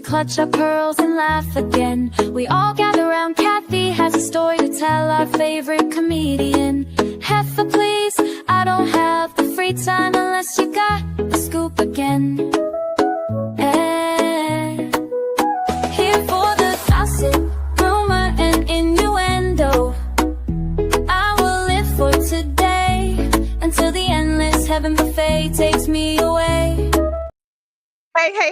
clutch our pearls and laugh again. We all gather around, Kathy has a story to tell, our favorite comedian. Heifer, please, I don't have the free time unless you got the scoop again. Here for the gossip, rumor, and innuendo. I will live for today until the endless heaven buffet takes me away.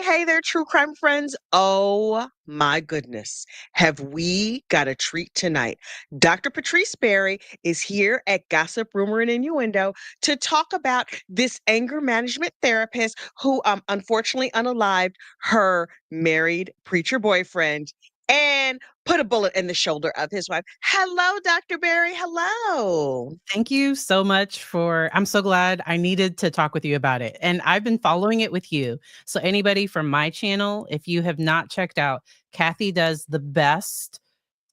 Hey there, true crime friends. Oh my goodness. Have we got a treat tonight? Dr. Patrice Berry is here at Gossip, Rumor, and Innuendo to talk about this anger management therapist who unfortunately unalived her married preacher boyfriend and put a bullet in the shoulder of his wife. Hello, Dr. Berry. Hello. Thank you so much I'm so glad. I needed to talk with you about it. And I've been following it with you. So anybody from my channel, if you have not checked out, Kathy does the best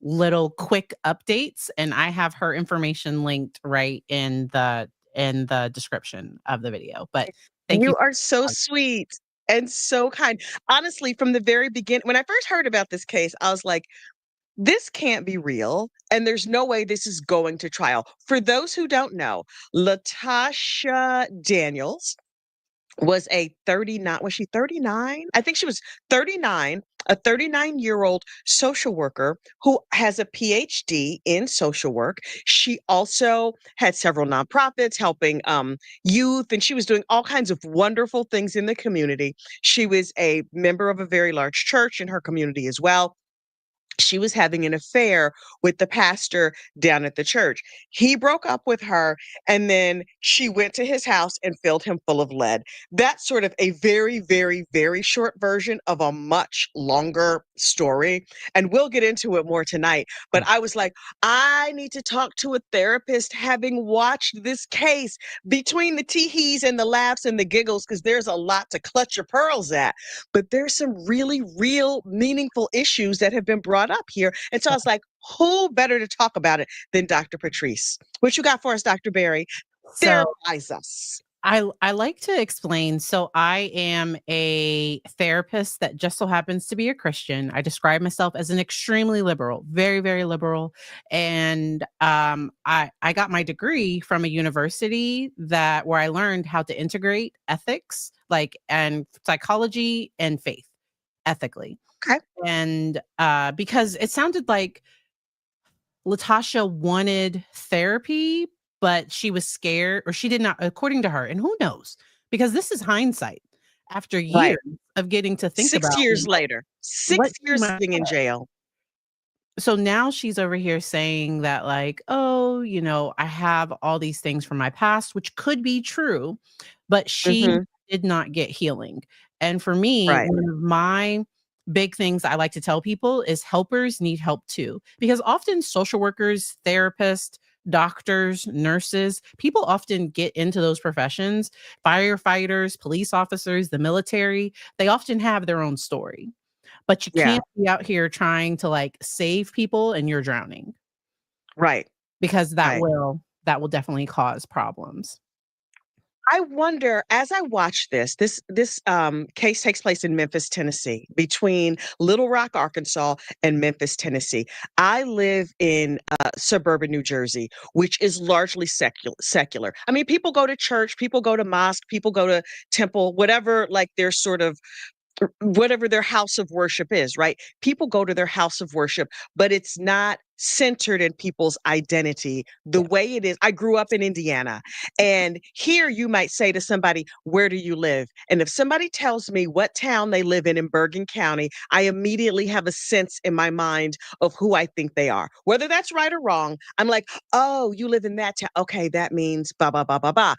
little quick updates, and I have her information linked right in the description of the video. But thank you. You are so sweet and so kind. Honestly, from the very beginning, when I first heard about this case, I was like, this can't be real, and there's no way this is going to trial. For those who don't know, Latasha Daniels was was she 39? I think she was 39, a 39-year-old social worker who has a PhD in social work. She also had several nonprofits helping youth, and she was doing all kinds of wonderful things in the community. She was a member of a very large church in her community as well. She was having an affair with the pastor down at the church. He broke up with her, and then she went to his house and filled him full of lead. That's sort of a very, very, very short version of a much longer story. And we'll get into it more tonight. But I was like, I need to talk to a therapist having watched this case between the tee-hees and the laughs and the giggles, because there's a lot to clutch your pearls at. But there's some really real, meaningful issues that have been brought up here. And so I was like, who better to talk about it than Dr. Patrice? What you got for us, Dr. Berry? So Therapize us. I like to explain. So I am a therapist that just so happens to be a Christian. I describe myself as an extremely liberal, very, very liberal. And I got my degree from a university where I learned how to integrate ethics, and psychology and faith ethically. Okay. And because it sounded like Latasha wanted therapy, but she was scared, or she did not, according to her. And who knows? Because this is hindsight after years of getting to think about 6 years later, 6 years sitting in jail. So now she's over here saying that, oh, I have all these things from my past, which could be true, but she did not get healing. And for me, one of my big things I like to tell people is helpers need help too. Because often social workers, therapists, doctors, nurses, people often get into those professions, firefighters, police officers, the military, they often have their own story. But you can't be out here trying to save people and you're drowning. Right. Because that will definitely cause problems. I wonder, as I watch this case takes place in Memphis, Tennessee, between Little Rock, Arkansas, and Memphis, Tennessee. I live in suburban New Jersey, which is largely secular. I mean, people go to church, people go to mosque, people go to temple, whatever, their sort of whatever their house of worship is, right? People go to their house of worship, but it's not centered in people's identity the way it is. I grew up in Indiana, and here you might say to somebody, where do you live? And if somebody tells me what town they live in Bergen County, I immediately have a sense in my mind of who I think they are. Whether that's right or wrong, I'm like, oh, you live in that town. Okay, that means blah, blah, blah, blah, blah.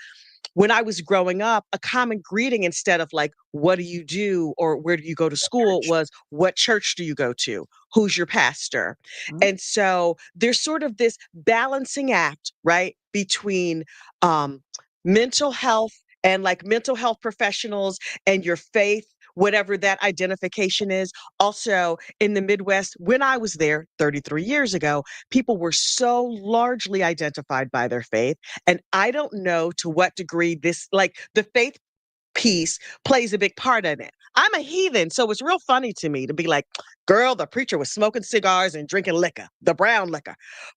When I was growing up, a common greeting instead of what do you do or where do you go to school was, what church do you go to? Who's your pastor? And so there's sort of this balancing act, right, between mental health and mental health professionals and your faith, whatever that identification is. Also in the Midwest, when I was there 33 years ago, people were so largely identified by their faith. And I don't know to what degree the faith piece plays a big part in it. I'm a heathen, so it's real funny to me to be like, "Girl, the preacher was smoking cigars and drinking liquor, the brown liquor."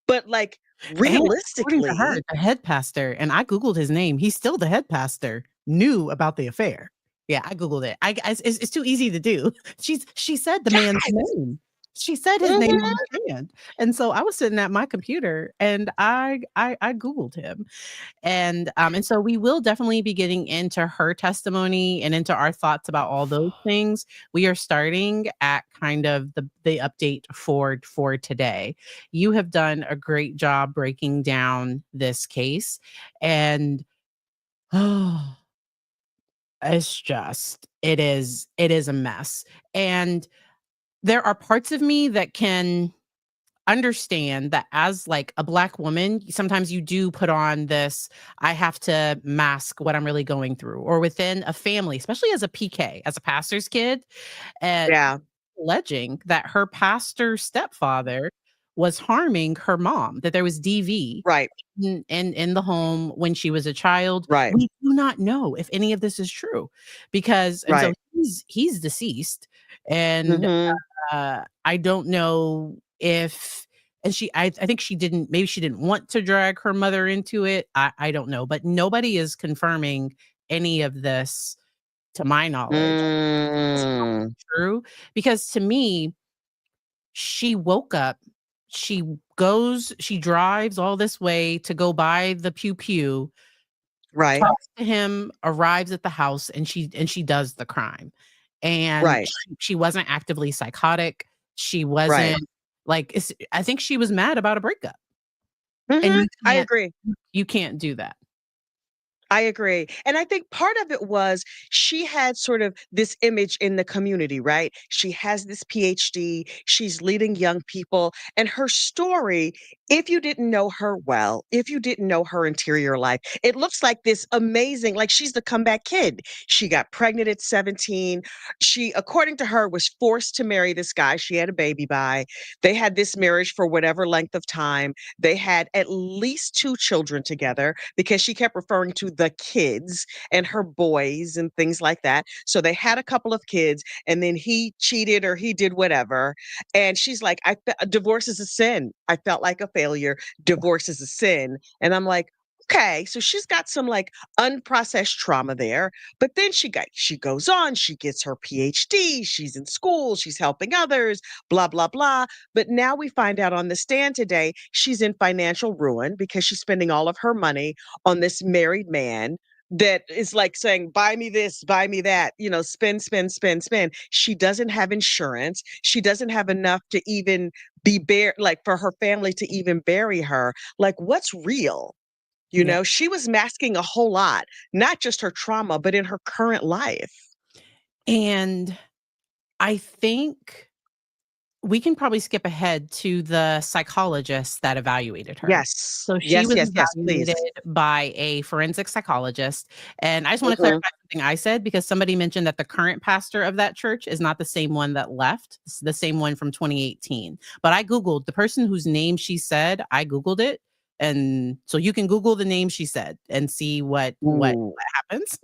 But, like, And according to her, realistically the head pastor, and I Googled his name, he's still the head pastor, knew about the affair. Yeah, I Googled it. It's too easy to do. She said the man's yes! name. She said his name on Mhm. the stand. And so I was sitting at my computer and I Googled him. And so we will definitely be getting into her testimony and into our thoughts about all those things. We are starting at kind of the update for today. You have done a great job breaking down this case, and oh, it is a mess. And there are parts of me that can understand that as like a Black woman, sometimes you do put on this, I have to mask what I'm really going through, or within a family, especially as a PK, as a pastor's kid, and Yeah, alleging that her pastor's stepfather was harming her mom, that there was DV right, in the home when she was a child. right, We do not know if any of this is true, because and so right. he's deceased, and Mhm. I don't know if and I think she didn't, maybe she didn't want to drag her mother into it. I don't know, but nobody is confirming any of this to my knowledge. It's Mm. true, because to me, she woke up, she drives all this way to go buy the pew pew, Right, talks to him, arrives at the house, and she does the crime. And right, she wasn't actively psychotic. She right. wasn't like I think she was mad about a breakup. And Mhm. I agree. you can't do that. I agree. And I think part of it was she had sort of this image in the community, right? She has this PhD, she's leading young people, and her story, if you didn't know her well, if you didn't know her interior life, it looks like this amazing, like she's the comeback kid. She got pregnant at 17. She, according to her, was forced to marry this guy she had a baby by. They had this marriage for whatever length of time. They had at least two children together because she kept referring to the kids and her boys and things like that. So they had a couple of kids and then he cheated or he did whatever. And she's like, divorce is a sin. I felt like a failure. Divorce is a sin. And I'm like, okay, so she's got some like unprocessed trauma there. But then she goes on, she gets her PhD, she's in school, she's helping others, blah, blah, blah. But now we find out on the stand today, she's in financial ruin because she's spending all of her money on this married man that is like saying, buy me this, buy me that, spend, spend, spend, spend. She doesn't have insurance. She doesn't have enough to even like for her family to even bury her. Like, what's real? Yeah. She was masking a whole lot, not just her trauma, but in her current life. And I think we can probably skip ahead to the psychologist that evaluated her. Yes. So she Yes, was yes, yes, evaluated please. by a forensic psychologist. And I just want to Mhm. clarify something I said, because somebody mentioned that the current pastor of that church is not the same one that left. It's the same one from 2018. But I Googled the person whose name she said, I Googled it. And so you can Google the name she said and see what Ooh, happens.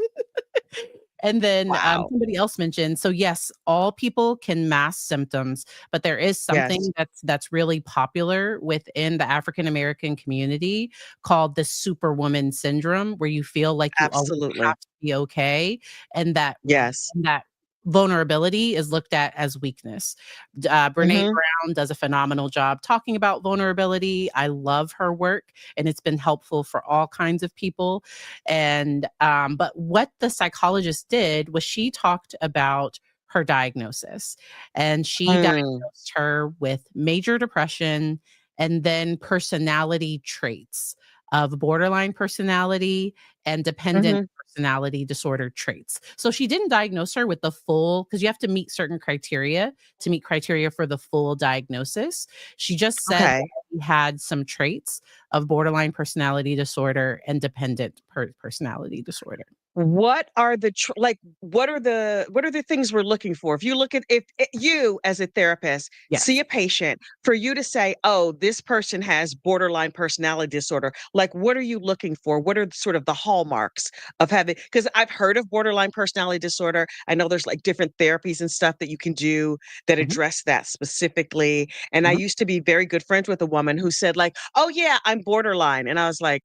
And then wow. somebody else mentioned, so yes, all people can mask symptoms, but there is Yes, something that's really popular within the African American community called the superwoman syndrome, where you feel like you always absolutely. have to be okay, and Yes. that vulnerability is looked at as weakness. Brene Mhm. Brown does a phenomenal job talking about vulnerability. I love her work, and it's been helpful for all kinds of people. But what the psychologist did was she talked about her diagnosis, and she Mm. diagnosed her with major depression and then personality traits of borderline personality and dependent Mhm. personality disorder traits. So she didn't diagnose her with the full, because you have to meet certain criteria to meet criteria for the full diagnosis. She just said that Okay. he had some traits of borderline personality disorder and dependent personality disorder. what are the what are the things we're looking for? If you look at if you as a therapist see Yes. a patient, for you to say, "Oh, this person has borderline personality disorder," like what are you looking for? What are sort of the hallmarks of having, because I've heard of borderline personality disorder. I know there's like different therapies and stuff that you can do that Mhm, address that specifically. And I mhm. used to be very good friends with a woman who said like, "Oh yeah, I'm borderline." And I was like,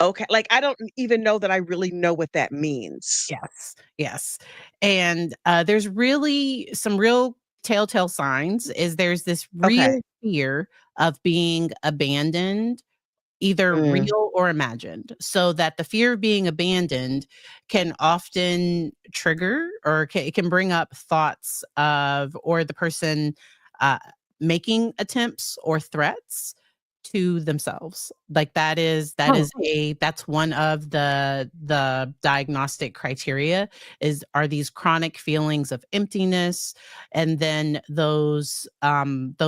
okay, like, I don't even know that I really know what that means. Yes, yes. And, there's really some real telltale signs is there's this Okay. real fear of being abandoned, either Mm. real or imagined. So that the fear of being abandoned can often trigger or it can bring up thoughts of or the person, uh, making attempts or threats to themselves. Like Oh, that's one of the diagnostic criteria is are these chronic feelings of emptiness and then those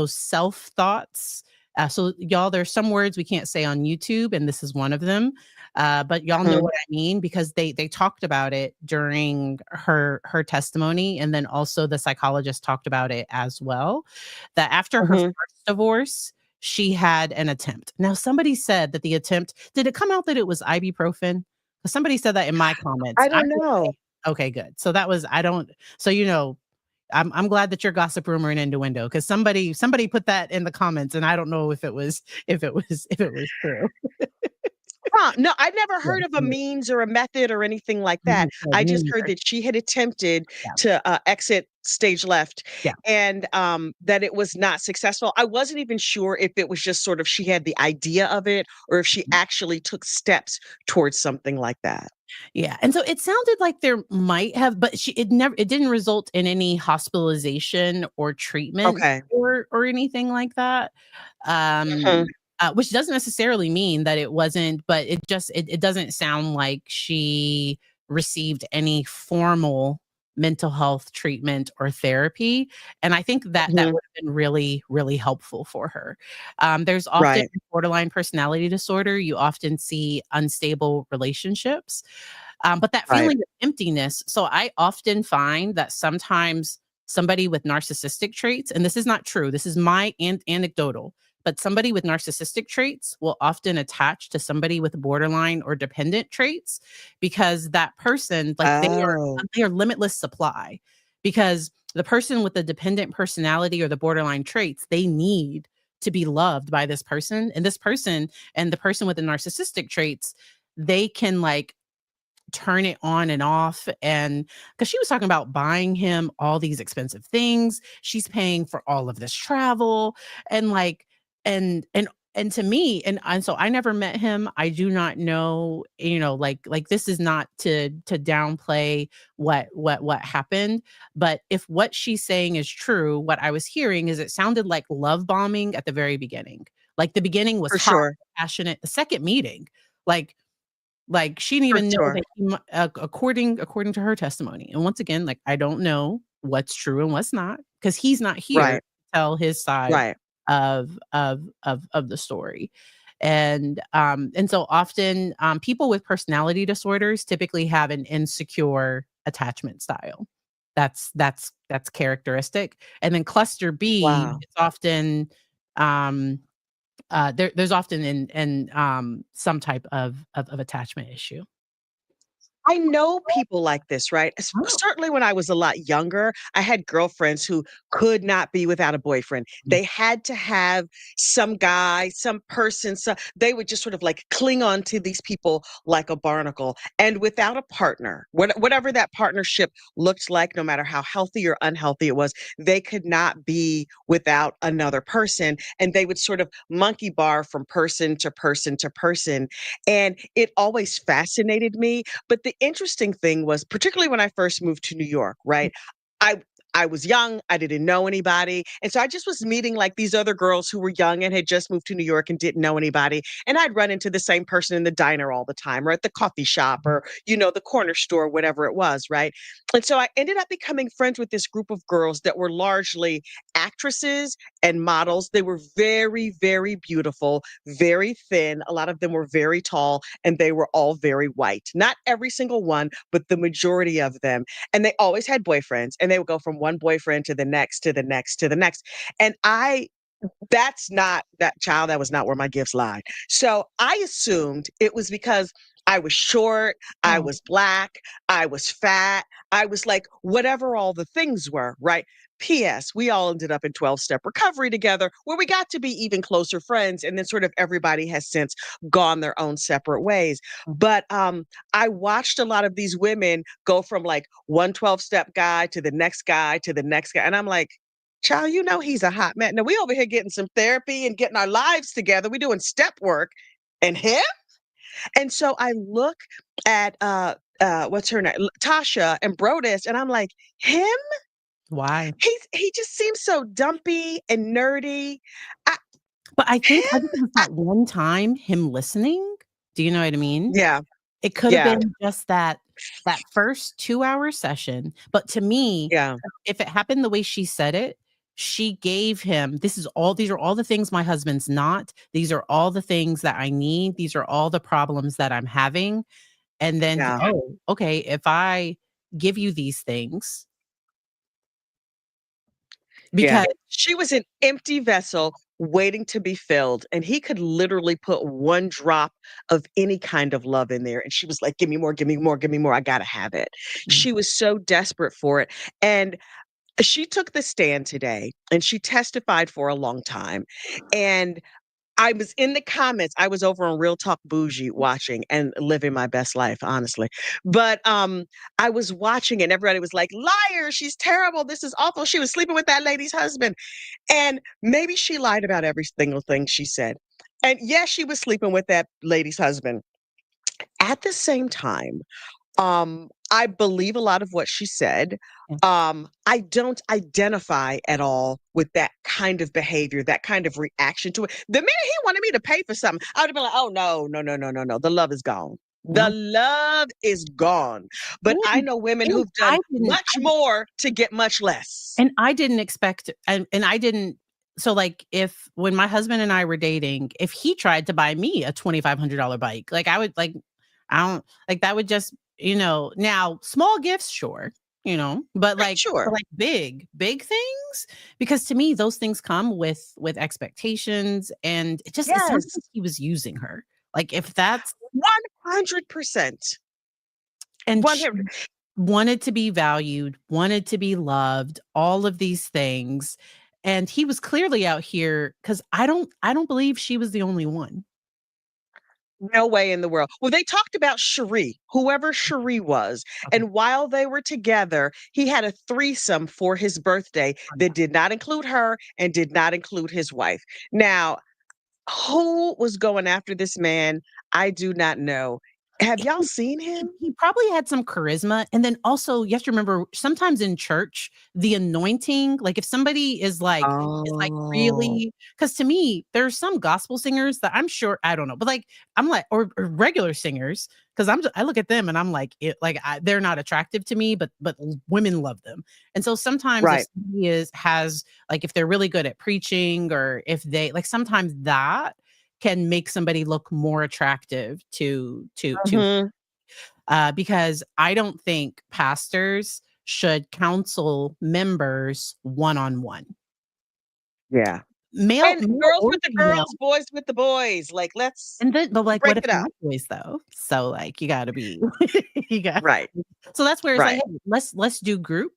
self thoughts. So y'all, there's some words we can't say on YouTube, and this is one of them. But y'all know mhm, what I mean because they talked about it during her testimony, and then also the psychologist talked about it as well. That after her mhm. first divorce, she had an attempt. Now, somebody said that the attempt did it come out that it was ibuprofen? 'Cause somebody said that in my comments. I I'm don't just saying know. okay, good. So that was I don't so, I'm glad that you're gossip rumor and innuendo because somebody put that in the comments, and I don't know if it was if it was true. Huh, no, I never Yeah, heard of a yeah. means or a method or anything like that. Mhm. No, I me just heard neither. that she had attempted Yeah, to, exit stage left yeah. and, that it was not successful. I wasn't even sure if it was just sort of she had the idea of it or if she Mhm. actually took steps towards something like that. Yeah, and so it sounded like there might have but it didn't result in any hospitalization or treatment Okay. or anything like that. Mhm, Which doesn't necessarily mean that it wasn't, but it doesn't sound like she received any formal mental health treatment or therapy, and I think that that mhm. would have been really, really helpful for her. There's often Right, borderline personality disorder, you often see unstable relationships, but that right. feeling of emptiness so I often find that sometimes somebody with narcissistic traits and this is not true, this is my anecdotal, but somebody with narcissistic traits will often attach to somebody with borderline or dependent traits because that person, like Oh, they are limitless supply. Because the person with the dependent personality or the borderline traits, they need to be loved by this person. And this person and the person with the narcissistic traits, they can like turn it on and off and because she was talking about buying him all these expensive things she's paying for all of this travel and like and to me and so I never met him I do not know like this is not to downplay what happened but if what she's saying is true what I was hearing is it sounded like love bombing at the very beginning like the beginning was for hot sure, passionate the second meeting like she didn't for even know sure. that according to her testimony, and once again, like, I don't know what's true and what's not because he's not here Right, to tell his side right. of the story, and so often, people with personality disorders typically have an insecure attachment style. That's characteristic, and then cluster B, Wow. it's often, um there's often some type of attachment issue. I know people like this, right? Oh. Certainly when I was a lot younger, I had girlfriends who could not be without a boyfriend. Mhm, They had to have some guy, some person, so they would just sort of like cling on to these people like a barnacle. And without a partner, whatever that partnership looked like, no matter how healthy or unhealthy it was, they could not be without another person. And they would sort of monkey bar from person to person to person. And it always fascinated me, but the interesting thing was, particularly when I first moved to New York, right? I I was young, I didn't know anybody, and so I just was meeting, like, these other girls who were young and had just moved to New York and didn't know anybody, and I'd run into the same person in the diner all the time or at the coffee shop mhm, or, the corner store, whatever it was, right? And so I ended up becoming friends with this group of girls that were largely actresses and models. They were very, very beautiful, very thin. A lot of them were very tall, and they were all very white. Not every single one, but the majority of them. And they always had boyfriends, and they would go from one boyfriend to the next, to the next, to the next. And that's not that child. That was not where my gifts lied. So I assumed it was because I was short, I Oh, was black, I was fat, I was like whatever all the things were, right? P.S. We all ended up in 12-step recovery together where we got to be even closer friends. And then sort of everybody has since gone their own separate ways. mhm. But I watched a lot of these women go from like one 12-step guy to the next guy to the next guy. And I'm like, child, you know he's a hot man. Now we over here getting some therapy and getting our lives together. We doing step work, and him. And so I look at what's her name, Tasha and Brodus, and I'm like, him. Why? He just seems so dumpy and nerdy. I, But I think him. it was that one time him listening. Do you know what I mean? Yeah, It could have yeah, been just that first 2-hour session, but to me, yeah, if it happened the way she said it, she gave him, these are all the things my husband's not. These are all the things that I need. These are all the problems that I'm having. And then, yeah, oh, okay, if I give you these things, yeah. because She was an empty vessel waiting to be filled, and he could literally put one drop of any kind of love in there. And she was like, "Give me more, give me more, give me more. I gotta have it." mm, She was so desperate for it, and she took the stand today, and she testified for a long time, and I was in the comments. I was over on Real Talk Bougie watching and living my best life, honestly. But I was watching and everybody was like, liar, she's terrible. This is awful. She was sleeping with that lady's husband. And maybe she lied about every single thing she said. And yes, she was sleeping with that lady's husband. At the same time, I believe a lot of what she said. yeah. I don't identify at all with that kind of behavior, that kind of reaction to it. The minute he wanted me to pay for something, I would have been like, oh no, no, no, no, no, no. The love is gone. The No. love is gone. But I And know women and who've done much more to get much less. I didn't expect, and I didn't, so, like, if when my husband and I were dating, if he tried to buy me a $2,500 bike, like, I would, like, I don't like, that would just, now small gifts, sure, but, Right, sure. like, big things, because to me, those things come with expectations, and it sounds Yes. like he was using her. Like, if that's 100%. and she 100. wanted to be valued, wanted to be loved, all of these things. And he was clearly out here because I don't believe she was the only one. No way in the world. Well, they talked about Cherie, whoever Cherie was. Okay. And while they were together, he had a threesome for his birthday that did not include her and did not include his wife. Now, who was going after this man? I do not know. Have y'all He seen he him? he probably had some charisma, and then also, you have to remember, sometimes in church, the anointing, like, if somebody is like Oh, really, because to me, there's some gospel singers that I'm sure, I don't know, but, like, I'm like, or regular singers, because I look at them and I'm like, they're not attractive to me, but women love them. And so sometimes if right. somebody has, like, if they're really good at preaching, or if they, like, sometimes that can make somebody look more attractive to Mhm. because I don't think pastors should counsel members one on one, Yeah. male And male girls or with the female. girls, boys with the boys. Like, let's And then, but, like, break what if it they're up. not boys though? So, like, you gotta be, you got. Right. So that's where it's like, Right. hey, let's do group,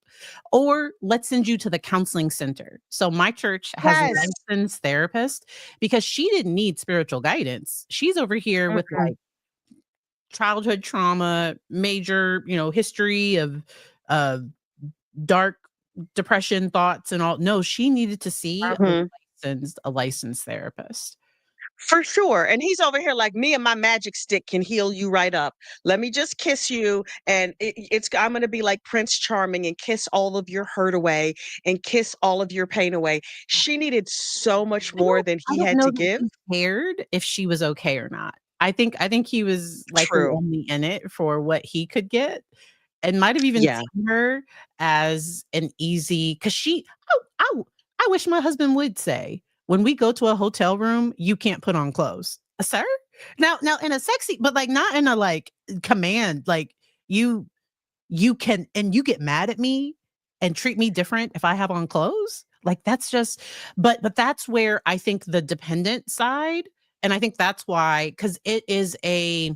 or let's send you to the counseling center. So my church has a Yes. licensed therapist because she didn't need spiritual guidance. She's over here with, Mm-mm. like, childhood trauma, major, history of dark depression thoughts and all. No, she needed to see Mhm. a licensed therapist. For sure. And he's over here like me and my magic stick can heal you right up. Let me just kiss you. And I'm going to be like Prince Charming and kiss all of your hurt away and kiss all of your pain away. She needed so much I more don't than I he don't had know to that give. he cared if she was okay or not. I think he was likely True. only in it for what he could get, and might have even Yeah. seen her as an easy, because she, oh, I wish my husband would say, when we go to a hotel room, you can't put on clothes. Sir? Now in a sexy, but like not in a like command, like you you can, and you get mad at me and treat me different if I have on clothes. Like that's just, but that's where I think the dependent side, and I think that's why, because it is a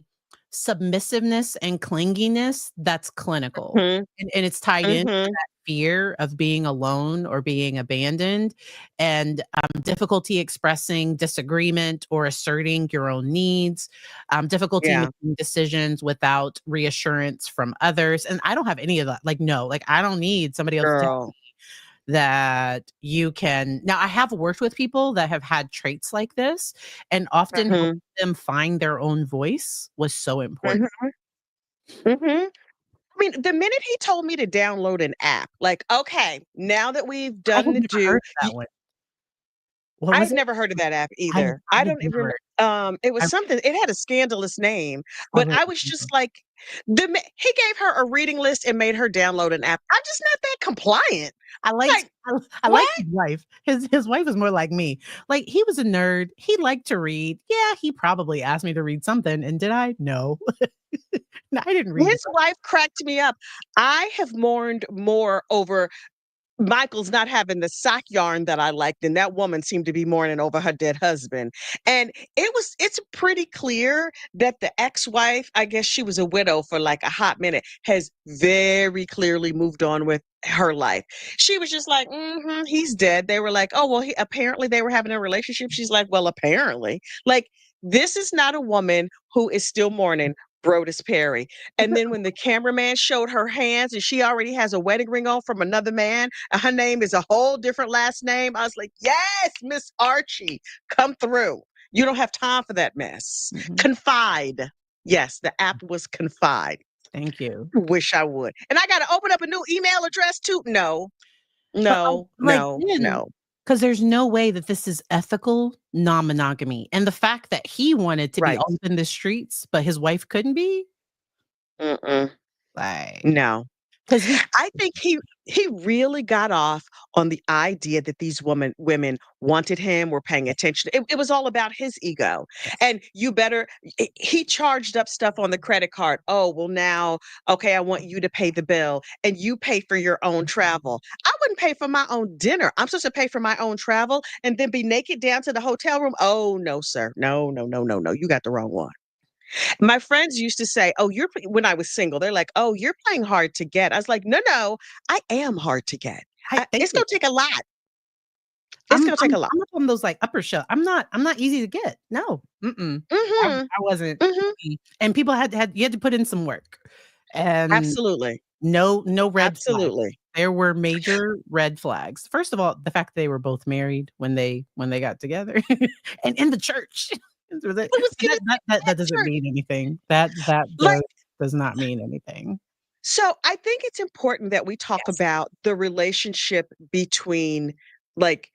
submissiveness and clinginess that's clinical, Mhm, and it's tied into mhm. that fear of being alone or being abandoned, and difficulty expressing disagreement or asserting your own needs, difficulty Yeah, making decisions without reassurance from others. And I don't have any of that. Like, no, like I don't need somebody else to tell girl. me that you can. Now, I have worked with people that have had traits like this, and often helping Mhm, them find their own voice was so important. mhm, mhm. I mean, the minute he told me to download an app, like, okay, now that we've I had done the never do, heard of that one. What I was had it? never heard of that app either. I I had don't even never. it was I something it had a scandalous name, but probably I was just like, he gave her a reading list and made her download an app. I'm just not that compliant. I Like, I what? liked his wife. His wife is more like me. Like, he was a nerd. He liked to read. Yeah, he probably asked me to read something, and did I? No. No, I didn't read. His wife cracked me up. I have mourned more over Michael's not having the sock yarn that I liked, and that woman seemed to be mourning over her dead husband. And it's pretty clear that the ex-wife, I guess she was a widow for like a hot minute, has very clearly moved on with her life. She was just like, he's dead. They were like, oh, well, apparently they were having a relationship. She's like, well, apparently. Like, this is not a woman who is still mourning Brodus Perry. And then when the cameraman showed her hands and she already has a wedding ring on from another man, and her name is a whole different last name, I was like, yes, Miss Archie, come through. You don't have time for that mess. Mhm. Confide. Yes, the app was Confide. Thank you. Wish I would. And I got to open up a new email address too. No, But, no, like, no, then, no. because there's no way that this is ethical non-monogamy, and the fact that he wanted to be Right. off in the streets, but his wife couldn't be, Mm-mm. like, No. because he. I think he really got off on the idea that these women wanted him, were paying attention. It was all about his ego. Yes. And you better he charged up stuff on the credit card. Oh, well now, okay, I want you to pay the bill and you pay for your own travel. I wouldn't pay for my own dinner. I'm supposed to pay for my own travel and then be naked down to the hotel room. Oh, no, sir. No, no, no, no, no. You got the wrong one. My friends used to say, "Oh, when I was single, they're like, "Oh, you're playing hard to get." I was like, "No, no, I am hard to get. Thank It's you. gonna take a lot. It's gonna take a lot." I'm not on those, like, upper shelf. I'm not easy to get. No. Mm-mm. Mhm. I wasn't. Mhm. And people had you had to put in some work. And Absolutely. no red flags. Absolutely. There were major red flags. First of all, the fact that they were both married when they got together and in the church. So I was gonna that say doesn't church. mean anything. That Like, does not mean anything. so I think it's important that we talk Yes. about the relationship between, like,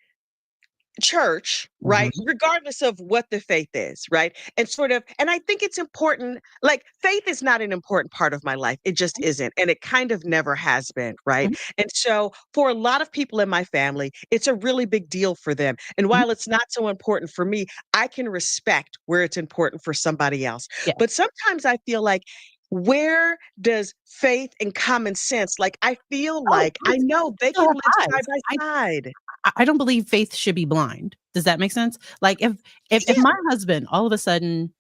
church, right? Mhm. Regardless of what the faith is, right? And sort of, and I think it's important, like, faith is not an important part of my life. It just isn't. And it kind of never has been, right? Mhm. And so for a lot of people in my family, it's a really big deal for them. And Mhm. while it's not so important for me, I can respect where it's important for somebody else. Yes. But sometimes I feel like, where does faith and common sense, like, I feel Oh, like I know they they still can have live side eyes. by side. I don't believe faith should be blind. Does that make sense? Like, if my husband all of a sudden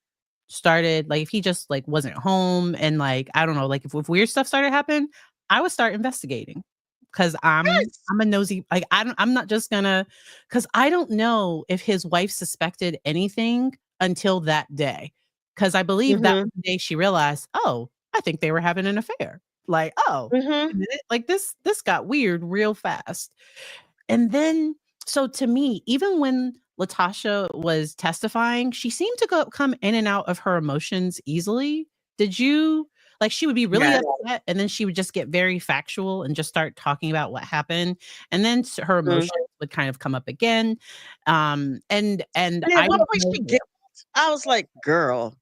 started, like, if he just, like, wasn't home, and, like, I don't know, like, if weird stuff started happening, I would start investigating, because Yes. I'm a nosy, like, I'm not just gonna, because I don't know if his wife suspected anything until that day, because I believe that Mhm. was the day she realized, "Oh, I think they were having an affair." Like, "Oh, wait Mhm. a minute, like, this got weird real fast." And then, so to me, even when Latasha was testifying, she seemed to come in and out of her emotions easily. Did you, like, she would be really Yes. upset, and then she would just get very factual and just start talking about what happened, and then her Mhm. emotions would kind of come up again. And And at I one don't point she know. giggled. I was like, "Girl,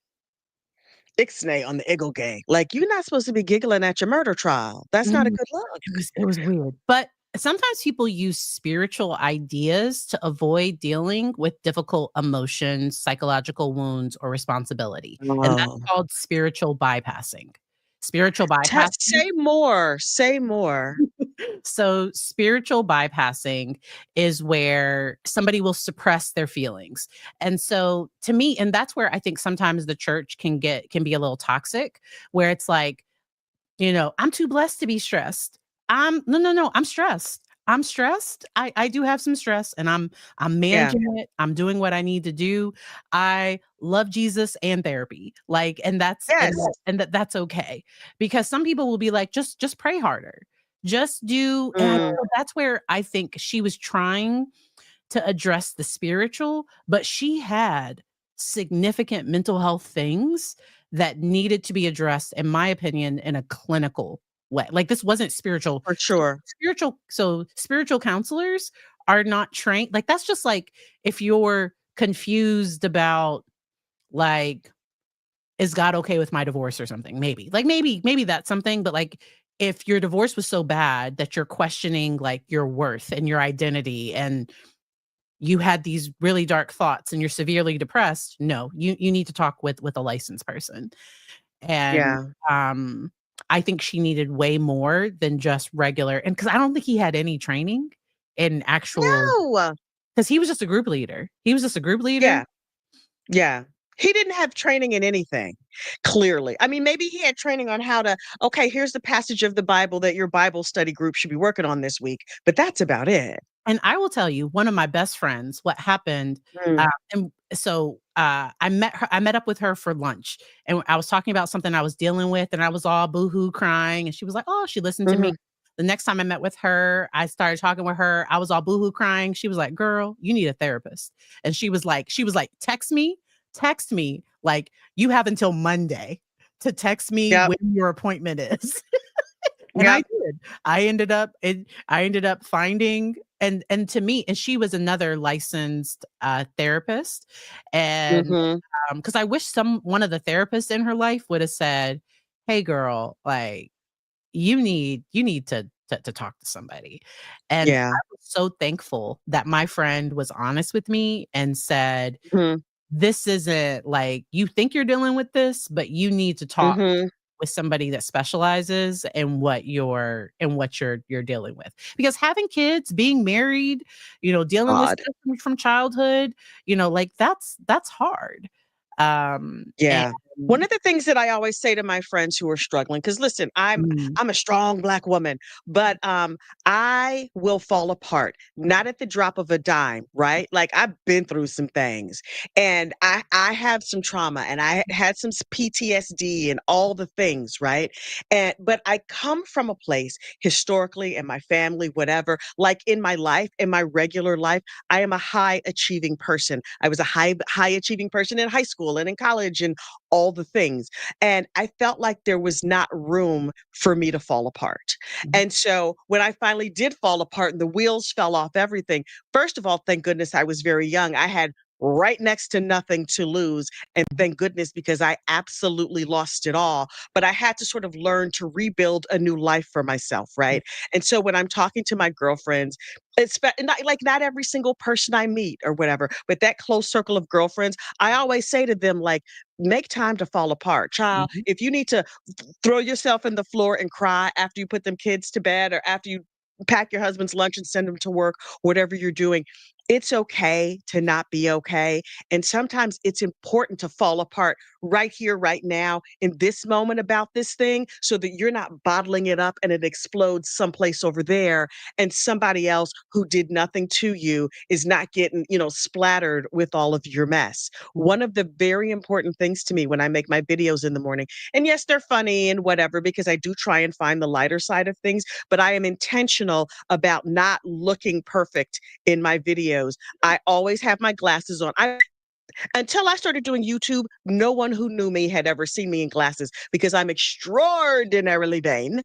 ixnay on the iggle gang. Like, you're not supposed to be giggling at your murder trial. That's not a Mhm. good look." It was weird. But sometimes people use spiritual ideas to avoid dealing with difficult emotions, psychological wounds, or responsibility. And that's Oh. called spiritual bypassing. Spiritual Ta bypassing. Say more, say more. So, spiritual bypassing is where somebody will suppress their feelings. And so, to me, and that's where I think sometimes the church can be a little toxic, where it's like, I'm too blessed to be stressed. No, I'm stressed. I'm stressed. I do have some stress and I'm Yeah. managing it. I'm doing what I need to do. I love Jesus and therapy. Like, and Yes. that's okay. Because some people will be like, just pray harder. Just do, and Mm, that's where I think she was trying to address the spiritual, but she had significant mental health things that needed to be addressed, in my opinion, in a clinical way. Like, this wasn't spiritual. for sure. Spiritual counselors are not trained. Like, that's just like if you're confused about, like, is God okay with my divorce or something? Maybe. Like, maybe that's something, but like if your divorce was so bad that you're questioning like your worth and your identity, and you had these really dark thoughts and you're severely depressed, no, you need to talk with a licensed person. And Yeah. um I think she needed way more than just regular, and because I don't think he had any training in actual, No. because he was just a group leader. He was just a group leader. Yeah, yeah. He didn't have training in anything, clearly. I mean, maybe he had training on how to, okay, here's the passage of the Bible that your Bible study group should be working on this week, but that's about it. And I will tell you, one of my best friends, what happened, Mm, and so, I met up with her for lunch, and I was talking about something I was dealing with, and I was all boohoo crying, and she was like, "Oh," she listened to me. mhm. The next time I met with her, I started talking with her, I was all boohoo crying. She was like, "Girl, you need a therapist." And she was like, text me, like, you have until Monday to text me Yep, when your appointment is." And I yep. did. I ended up finding, and to me, and she was another licensed, therapist, and, Mhm. 'cause I wish one of the therapists in her life would have said, "Hey, girl, like, you need to talk to somebody." And Yeah. I was so thankful that my friend was honest with me and said, Mhm, "This isn't like, you think you're dealing with this, but you need to talk mhm. with somebody that specializes in what you're dealing with." Because having kids, being married, dealing with God. stuff from childhood, like, that's hard. And Yeah. One of the things that I always say to my friends who are struggling, because listen, mm, I'm a strong Black woman, but I will fall apart, not at the drop of a dime, right? Like I've been through some things, and I have some trauma, and I had some PTSD and all the things, right? And but I come from a place historically in my family, whatever, like in my life, in my regular life, I am a high achieving person. I was a high achieving person in high school and in college and all the things. And I felt like there was not room for me to fall apart. mhm, And so when I finally did fall apart and the wheels fell off everything, first of all, thank goodness I was very young. I had right next to nothing to lose. And thank goodness because I absolutely lost it all. But I had to sort of learn to rebuild a new life for myself, mhm, right? And so when I'm talking to my girlfriends, it's not like not every single person I meet or whatever, but that close circle of girlfriends, I always say to them, like, make time to fall apart. Child, mhm, if you need to throw yourself in the floor and cry after you put them kids to bed or after you pack your husband's lunch and send him to work, whatever you're doing, it's okay to not be okay. And sometimes it's important to fall apart right here, right now, in this moment about this thing so that you're not bottling it up and it explodes someplace over there and somebody else who did nothing to you is not getting, splattered with all of your mess. mhm, One of the very important things to me when I make my videos in the morning, and yes, they're funny and whatever, because I do try and find the lighter side of things, but I am intentional about not looking perfect in my videos. I always have my glasses on. Until I started doing YouTube, no one who knew me had ever seen me in glasses because I'm extraordinarily vain.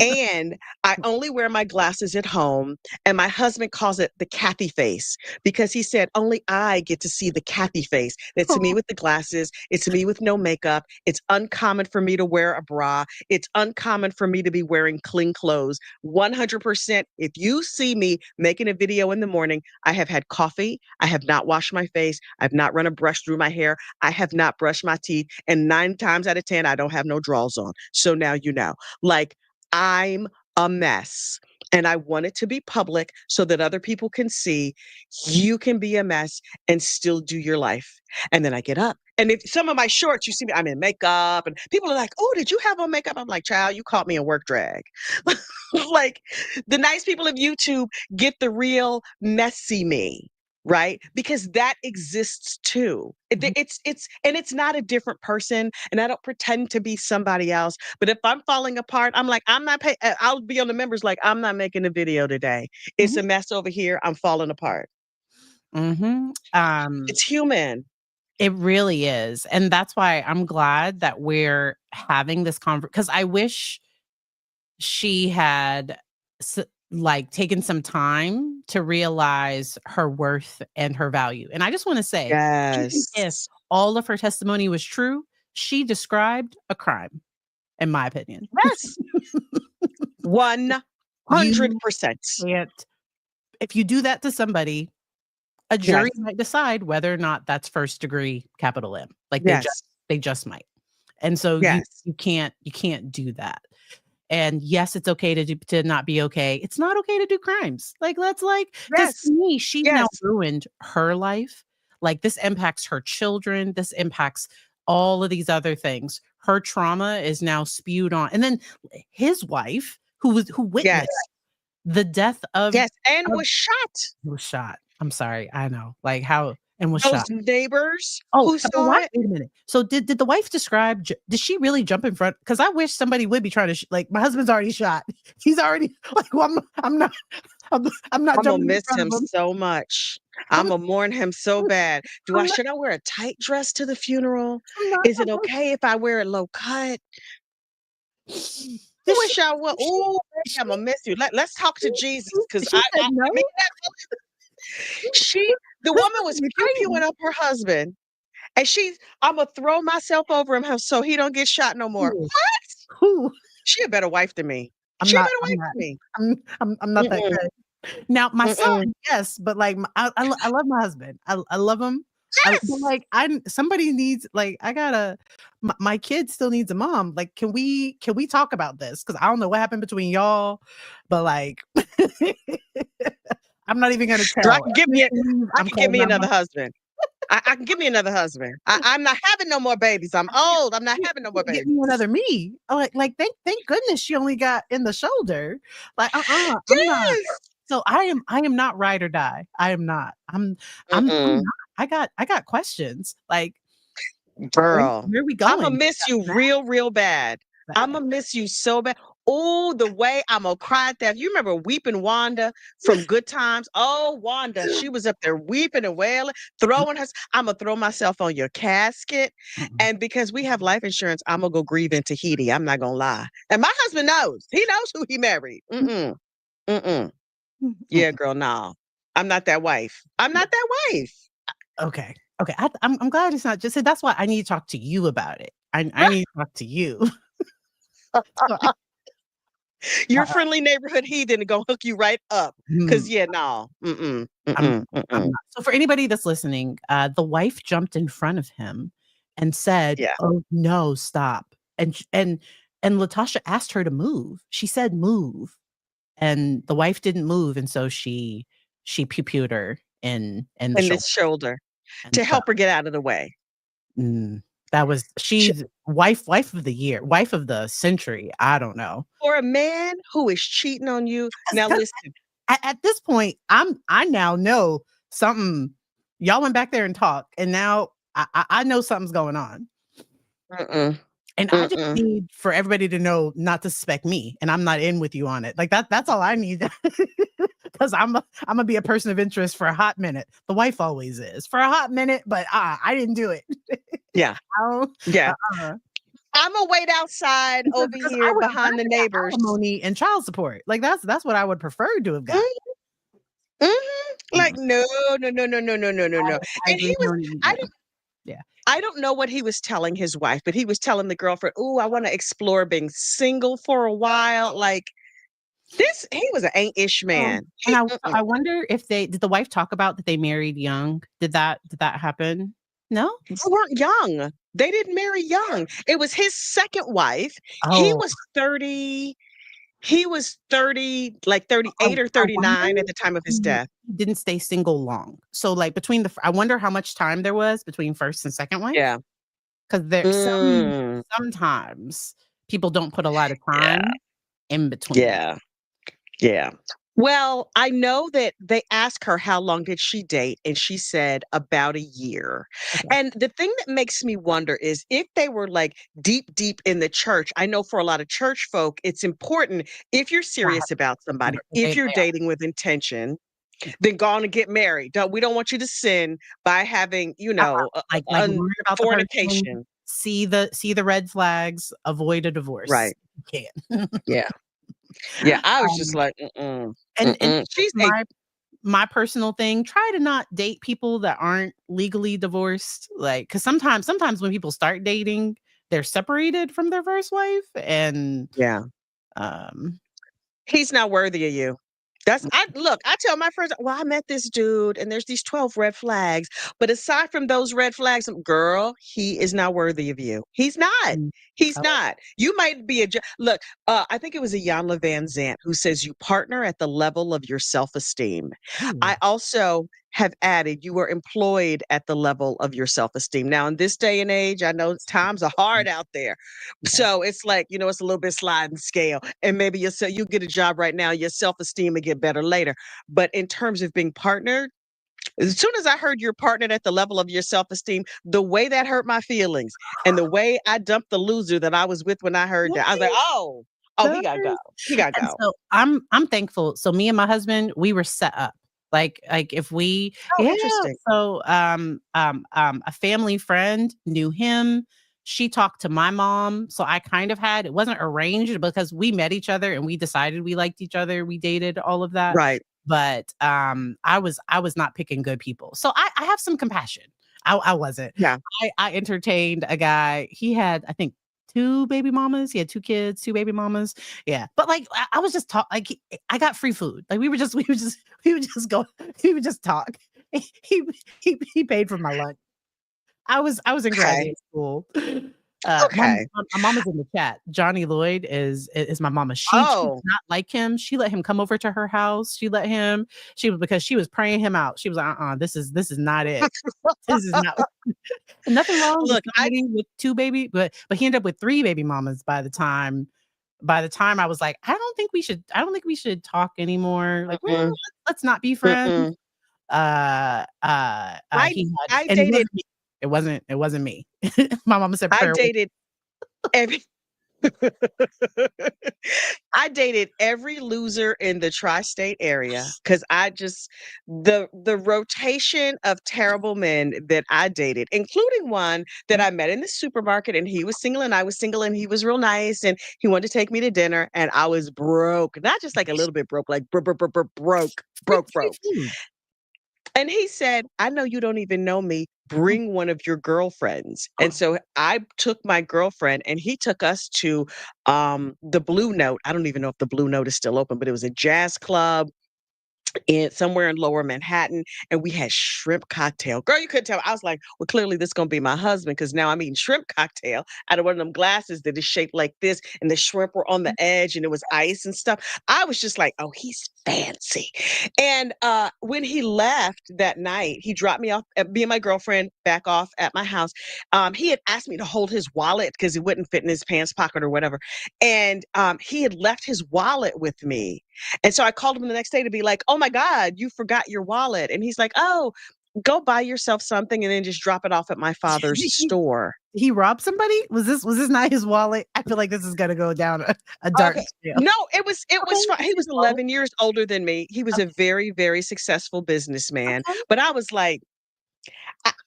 And I only wear my glasses at home. And my husband calls it the Kathy face because he said, only I get to see the Kathy face. It's me with the glasses. It's me with no makeup. It's uncommon for me to wear a bra. It's uncommon for me to be wearing clean clothes. 100%. If you see me making a video in the morning, I have had coffee. I have not washed my face. I've not run a brush through my hair. I have not brushed my teeth. And 9 times out of 10, I don't have no drawers on. So now you know. Like, I'm a mess. And I want it to be public so that other people can see you can be a mess and still do your life. And then I get up. And if some of my shorts, you see me, I'm in makeup and people are like, oh, did you have on makeup? I'm like, child, you caught me in work drag. Like the nice people of YouTube get the real messy me. Right? Because that exists too. It's not a different person. And I don't pretend to be somebody else. But if I'm falling apart, I'm like, I'm not I'll be on the members like, I'm not making a video today. It's a mess over here. I'm falling apart. It's human. It really is. And that's why I'm glad that we're having this conversation, because I wish she had taken some time to realize her worth and her value. And I just want to say, even if Yes. all of her testimony was true, she described a crime, in my opinion. Yes. 100%. If you do that to somebody, a jury might decide whether or not that's first degree capital M. Like they just might. And so you can't do that. And yes, it's okay to not be okay. It's not okay to do crimes. Like because to me, she's now ruined her life. Like this impacts her children. This impacts all of these other things. Her trauma is now spewed on. And then his wife, who witnessed the death of was shot. Was shot. I'm sorry. I know. Like how and was Those shot. neighbors Oh, who saw it. Wait a minute. So did the wife describe? Did she really jump in front? Because I wish somebody would be trying to like. My husband's already shot. He's already like. Well, I'm not. I'm not. I'm gonna miss him so much. I'm gonna mourn him so bad. Should I wear a tight dress to the funeral? Is it okay if I wear it low cut? I wish I would. Oh, I'm gonna miss you. Let's talk to Jesus because the woman was pew-pewing up her husband, and I'm gonna throw myself over him so he don't get shot no more. What? She a better wife than me. I'm not that good. Now my son, yes, but like I love my husband. I love him. Yes. But like somebody needs my kid still needs a mom. Like can we talk about this? Because I don't know what happened between y'all, but like I'm not even gonna tell. I can give me another husband. I can give me another husband. I'm not having no more babies. I'm old. I'm not having no more babies. Give me another me. Like thank goodness she only got in the shoulder. Like I'm not. So I am not ride or die. I am not. I'm not. I got questions. Like, girl, where are we going? I'm gonna miss you real bad. I'm gonna miss you so bad. Oh, the way I'm gonna cry at that. You remember weeping Wanda from Good Times? Oh, Wanda, she was up there weeping and wailing, throwing her. I'm gonna throw myself on your casket. And because we have life insurance, I'm gonna go grieve in Tahiti. I'm not gonna lie. And my husband knows. He knows who he married. Yeah, girl, no. I'm not that wife. I'm not that wife. Okay. I'm glad it's not just. That's why I need to talk to you about it. I need to talk to you. Your friendly neighborhood heathen to go hook you right up. Because no. I'm not. So for anybody that's listening, the wife jumped in front of him and said, "Oh no, stop!" And Latasha asked her to move. She said, "Move," and the wife didn't move, and so she pew-pewed her in the shoulder to help her get out of the way. That was she's wife of the year, wife of the century. I don't know. For a man who is cheating on you. Now listen. At this point, I now know something. Y'all went back there and talked, and now I know something's going on. And I just need for everybody to know not to suspect me, and I'm not in with you on it. Like that's all I need. because I'm gonna be a person of interest for a hot minute. The wife always is for a hot minute, but I didn't do it. Yeah. Oh, Yeah. uh-uh. I'm gonna wait outside over Because I here would have behind the rather got neighbors. alimony and child support. Like that's what I would prefer to have got. Like, Mm. no, no, no, no, no, no, no, no, no. I And agree. he was, I Yeah. Yeah. I don't know what he was telling his wife, but he was telling the girlfriend, "Ooh, I want to explore being single for a while." Like this, he was an ain't-ish man. And He, I wonder if did the wife talk about that they married young? Did that happen? No? they weren't young. They didn't marry young. It was his second wife. He Oh, was 30. He was 30, like I 38 or I wonder 39 at the time of his he death. didn't stay single long. So, like, between I wonder how much time there was between first and second wife? Yeah. 'Cause Mm, sometimes people don't put a lot of yeah. time in between. Yeah. Yeah. Well, I know that they asked her how long did she date, and she said about a year. Okay. And the thing that makes me wonder is if they were like deep, deep in the church. I know for a lot of church folk, it's important if you're Not serious about somebody, but if they you're are. dating with intention, Yeah. then go on and get married. We don't want you to sin by having, Like learn about the person, fornication. see the red flags, avoid a divorce. Right. You can. Yeah. Yeah. I was just Um, like, mm-mm, and mm-mm. She's a my personal thing, try to not date people that aren't legally divorced. Like, because sometimes when people start dating, they're separated from their first wife, and yeah. um, He's not worthy of you. I tell my friends, well, I met this dude and there's these 12 red flags. But aside from those red flags, girl, he is not worthy of you. He's not. mm, He's oh, not. You might be look, I think it was a Iyanla Van Zant who says you partner at the level of your self-esteem. ooh, I also have added you are employed at the level of your self-esteem. Now, in this day and age, I know times are hard out there. okay. So it's like, it's a little bit sliding scale. And maybe you get a job right now, your self-esteem will get better later. But in terms of being partnered, as soon as I heard you're partnered at the level of your self-esteem, the way that hurt my feelings and the way I dumped the loser that I was with when I heard that, I was like, oh, he gotta go. Nice. He gotta And go. so I'm thankful. So me and my husband, we were set up. Like if we Oh, yeah. interesting. So a family friend knew him. She talked to my mom. So I kind of had it wasn't arranged because we met each other and we decided we liked each other. We dated, all of that. Right. But I was not picking good people. So I have some compassion. I wasn't. Yeah. I entertained a guy. He had, I think, two baby mamas. He had two kids, two baby mamas. Yeah. But like I was just talk like I got free food. Like we would just go, we would just talk. He he paid for my lunch. I was in Okay. graduate school. Okay. My mama's in the chat. Johnny Lloyd is my mama. She did Oh, not like him. She let him come over to her house. She was because she was praying him out. She was like, this is not it. This is not nothing wrong with look, somebody with two baby, but he ended up with three baby mamas by the time I was like, I don't think we should talk anymore. Like, mm-mm, let's not be friends. mm-mm. I He had, I and it dated wasn't me. It wasn't me. My mama said I prayer. dated every I dated every loser in the tri-state area because the rotation of terrible men that I dated, including one that I met in the supermarket, and he was single and I was single, and he was real nice and he wanted to take me to dinner, and I was broke, not just like a little bit broke, like broke, Free broke. food. And he said, I know you don't even know me. Bring one of your girlfriends. And so I took my girlfriend and he took us to the Blue Note. I don't even know if the Blue Note is still open, but it was a jazz club in somewhere in lower Manhattan, and we had shrimp cocktail. Girl, you couldn't tell. I was like, well, clearly this gonna be my husband because now I'm eating shrimp cocktail out of one of them glasses that is shaped like this, and the shrimp were on the edge and it was ice and stuff. I was just like, oh, he's fancy. And when he left that night, he dropped me off, me and my girlfriend back off at my house. He had asked me to hold his wallet because it wouldn't fit in his pants pocket or whatever. And he had left his wallet with me. And so I called him the next day to be like, "Oh my God, you forgot your wallet." And he's like, "Oh, go buy yourself something and then just drop it off at my father's Did he store." he robbed somebody? Was this not his wallet? I feel like this is gonna go down a dark Okay. trail. No, it was Okay. fine. He was 11 years older than me. He was a very, very successful businessman. Okay. But I was like,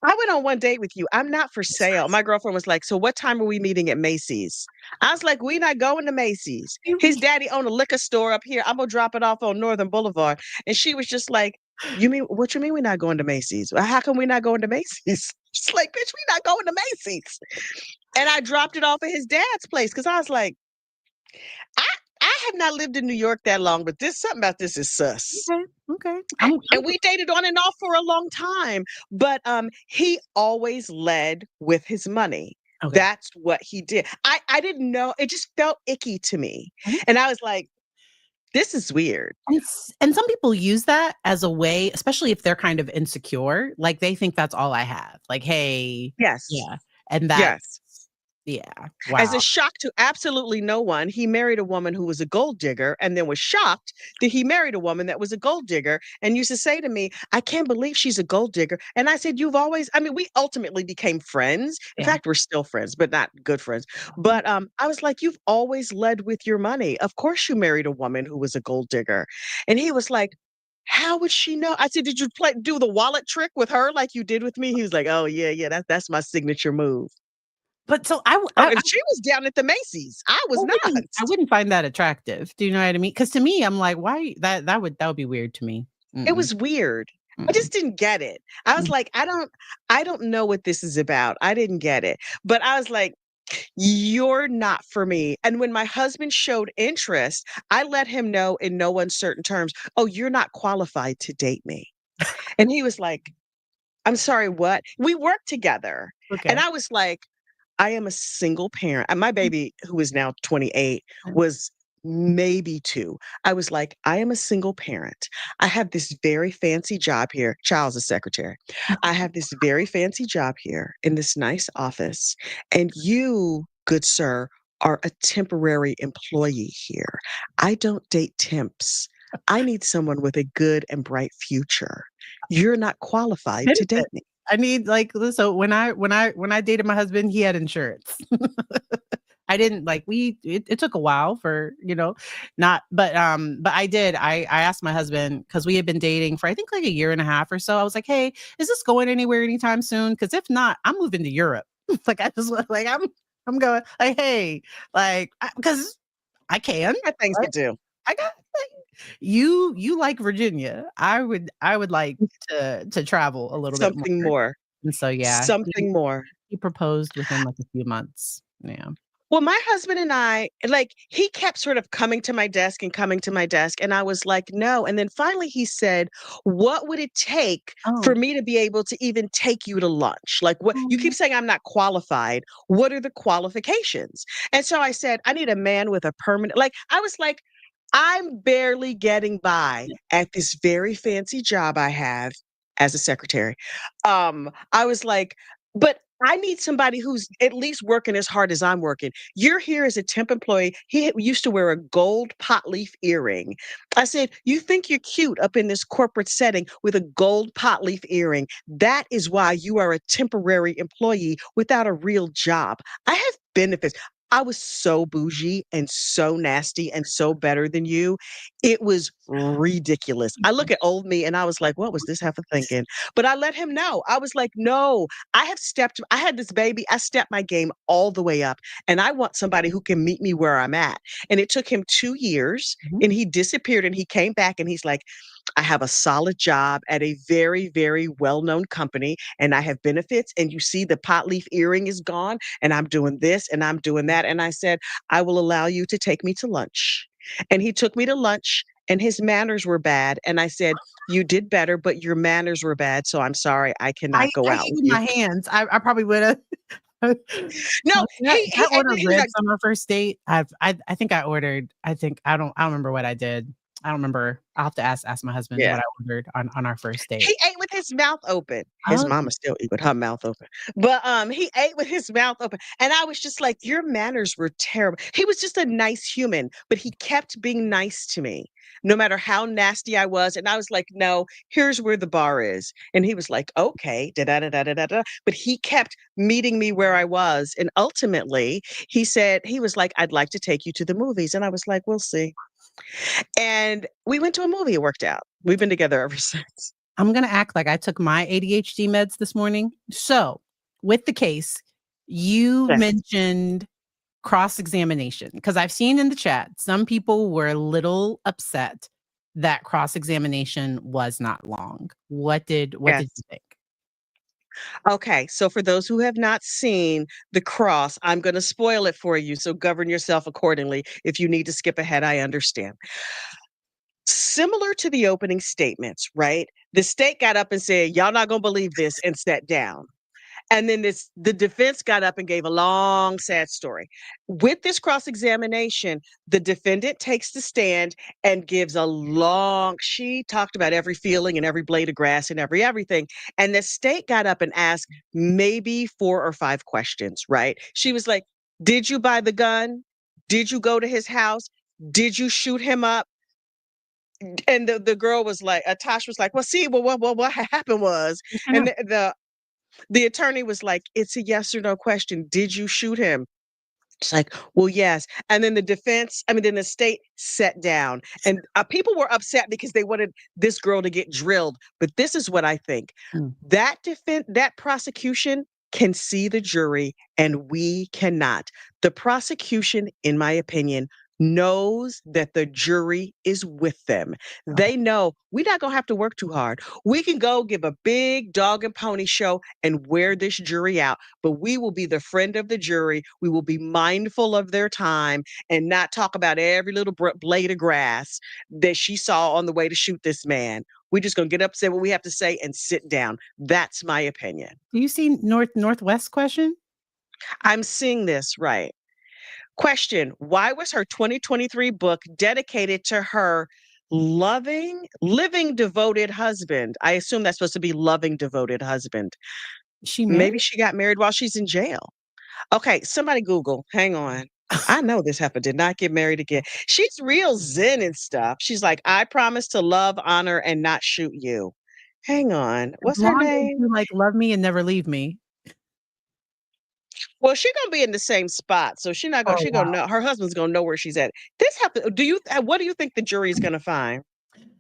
I went on one date with you. I'm not for sale. My girlfriend was like, so what time are we meeting at Macy's? I was like, we not going to Macy's. His daddy owned a liquor store up here. I'm gonna drop it off on Northern Boulevard. And she was just like, what you mean we're not going to Macy's? Well, how come we're not going to Macy's? She's like, bitch, we not going to Macy's. And I dropped it off at his dad's place because I was like, I I have not lived in New York that long, but this something about this is sus. Okay. Okay. I'm And we dated on and off for a long time, but he always led with his money. okay. That's what he did. I didn't know, it just felt icky to me. Mhm. And I was like, this is weird. And some people use that as a way, especially if they're kind of insecure, like they think that's all I have. Like, hey, Yes. yeah. And Yes. yeah. As a Wow. shock to absolutely no one, he married a woman who was a gold digger and then was shocked that he married a woman that was a gold digger and used to say to me, I can't believe she's a gold digger. And I said, I mean, we ultimately became friends. In Yeah. fact, we're still friends, but not good friends. But I was like, you've always led with your money. Of course, you married a woman who was a gold digger. And he was like, how would she know? I said, did you do the wallet trick with her like you did with me? He was like, oh, yeah, that's my signature move. But so Oh, and she was down at the Macy's. I was not. I wouldn't find that attractive. Do you know what I mean? Because to me, I'm like, why that would be weird to me. It Mm-mm, was weird. I mm-mm, just didn't get it. I was mm. like, I don't know what this is about. I didn't get it. But I was like, you're not for me. And when my husband showed interest, I let him know in no uncertain terms, oh, you're not qualified to date me. And he was like, I'm sorry, what? We worked together. And Okay. I was like, I am a single parent. And my baby, who is now 28, Mm. was maybe 2. I was like, I am a single parent. I have this very fancy job here. Child's a secretary. I have this very fancy job here in this nice office. And you, good sir, are a temporary employee here. I don't date temps. I need someone with a good and bright future. You're not qualified to Benefit. date me. I need so when I dated my husband, he had insurance. I didn't like it took a while for, not but I asked my husband because we had been dating for I think like a year and a half or so. I was like, "Hey, is this going anywhere anytime soon? Because if not, I'm moving to Europe." Like I just like I'm going like, "Hey, like because I can. I got things to Right? do. I got like, you like Virginia. I would like to travel a little bit more." Something more. And so yeah, Something more. he proposed within like a few months. Yeah. Well, my husband and I, like, he kept sort of coming to my desk and coming to my desk, and I was like, "No." And then finally he said, "What would it take for Oh. me to be able to even take you to lunch? Like, what you keep Oh. saying I'm not qualified. What are the qualifications?" And so I said, "I need a man with a permanent," like, I was like, I'm barely getting by at this very fancy job I have as a secretary. I was like, but I need somebody who's at least working as hard as I'm working. You're here as a temp employee. Used to wear a gold pot leaf earring. I said, you think you're cute up in this corporate setting with a gold pot leaf earring. That is why you are a temporary employee without a real job. I have benefits. I was so bougie and so nasty and so better than you. It was ridiculous. I look at old me and I was like, what was this heifer thinking? But I let him know. I was like, no, I had this baby. I stepped my game all the way up. And I want somebody who can meet me where I'm at. And it took him 2 years Mhm. and he disappeared and he came back and he's like, I have a solid job at a very, very well known company and I have benefits. And you see, the pot leaf earring is gone and I'm doing this and I'm doing that. And I said, I will allow you to take me to lunch. And he took me to lunch and his manners were bad. And I said, you did better, but your manners were bad. So I'm sorry, I cannot go I out gave with you you. my hands. I probably would have. No, Did I and order then he was like, ribs on our first date? I think I ordered. I don't remember what I did. I don't remember. I'll have to ask my husband Yeah. what I ordered on our first He date. ate with his mouth open. His Oh, mama still eat with her mouth open. But, he ate with his mouth open, and I was just like, "Your manners were terrible." He was just a nice human, but he kept being nice to me, no matter how nasty I was, and I was like, "No, here's where the bar is." And he was like, "Okay, da da da da da da da." But he kept meeting me where I was, and ultimately, he was like, "I'd like to take you to the movies." And I was like, "We'll see." And we went to a movie, it worked out. We've been together ever since. I'm gonna act like I took my ADHD meds this morning. So, with the case, you Yes. mentioned cross-examination because I've seen in the chat some people were a little upset that cross-examination was not long. What did Yes. you think? Okay, so for those who have not seen The Cross, I'm gonna spoil it for you, so govern yourself accordingly. If you need to skip ahead, I understand. Similar to the opening statements, right? The state got up and said, "Y'all not gonna believe this," and sat down. And then the defense got up and gave a long, sad story. With this cross-examination, the defendant takes the stand and gives a long she talked about every feeling and every blade of grass and everything. And the state got up and asked maybe 4 or 5 questions, right? She was like, "Did you buy the gun? Did you go to his house? Did you shoot him up?" And the girl was like, Tash was like, "Well, see, well, what happened was," I and know. the attorney was like, "It's a yes or no question. Did you shoot him?" It's like, "Well, yes." And then then the state sat down, and people were upset because they wanted this girl to get drilled. But this is what I think: Mm. that prosecution can see the jury, and we cannot. The prosecution, in my opinion, knows that the jury is with them. Okay. They know we're not gonna have to work too hard. We can go give a big dog and pony show and wear this jury out, but we will be the friend of the jury. We will be mindful of their time and not talk about every little blade of grass that she saw on the way to shoot this man. We're just gonna get up, say what we have to say, and sit down. That's my opinion. Do you see Northwest question? I'm seeing this right. Question: Why was her 2023 book dedicated to her living devoted husband? I assume that's supposed to be loving devoted husband. Is she Maybe married? she got married while she's in jail. Okay, somebody Google. Hang on. I know this heifer did not get married again. She's real zen and stuff. She's like, "I promise to love, honor, and not shoot you." Hang on. As What's her long as name? you, like, love me and never leave me. Well, she gonna be in the same spot, so Oh, she gonna wow. know her husband's gonna know where she's at. This happen do you what do you think the jury is gonna find?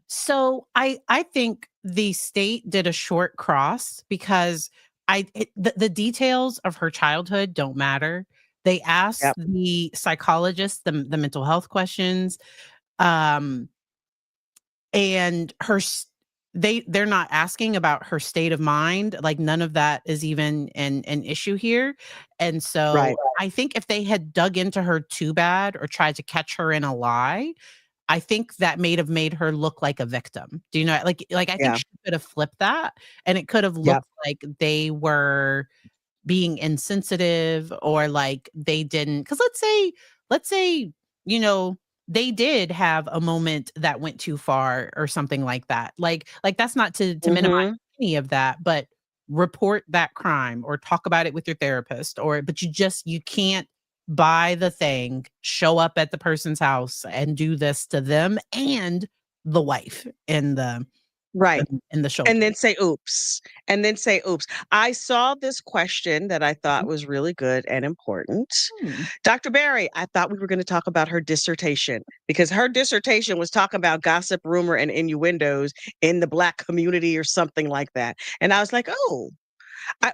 So, I think the state did a short cross because the details of her childhood don't matter. They asked Yep. the psychologist the mental health questions, um, and they're not asking about her state of mind, like, none of that is even an issue here, and so, Right. I think if they had dug into her too bad or tried to catch her in a lie, I think that may have made her look like a victim. Do you know, I think Yeah. she could have flipped that, and it could have Yep. looked like they were being insensitive or like they didn't, because let's say, you know, they did have a moment that went too far or something like that. Like that's not to minimize Mhm. any of that, but report that crime or talk about it with your therapist, or but you can't buy the thing, show up at the person's house and do this to them and the wife Right. in the And children. then say, "Oops." And then say, "Oops." I saw this question that I thought was really good and important. Hmm. Dr. Barry, I thought we were gonna talk about her dissertation because her dissertation was talking about gossip, rumor, and innuendos in the Black community or something like that. And I was like, "Oh."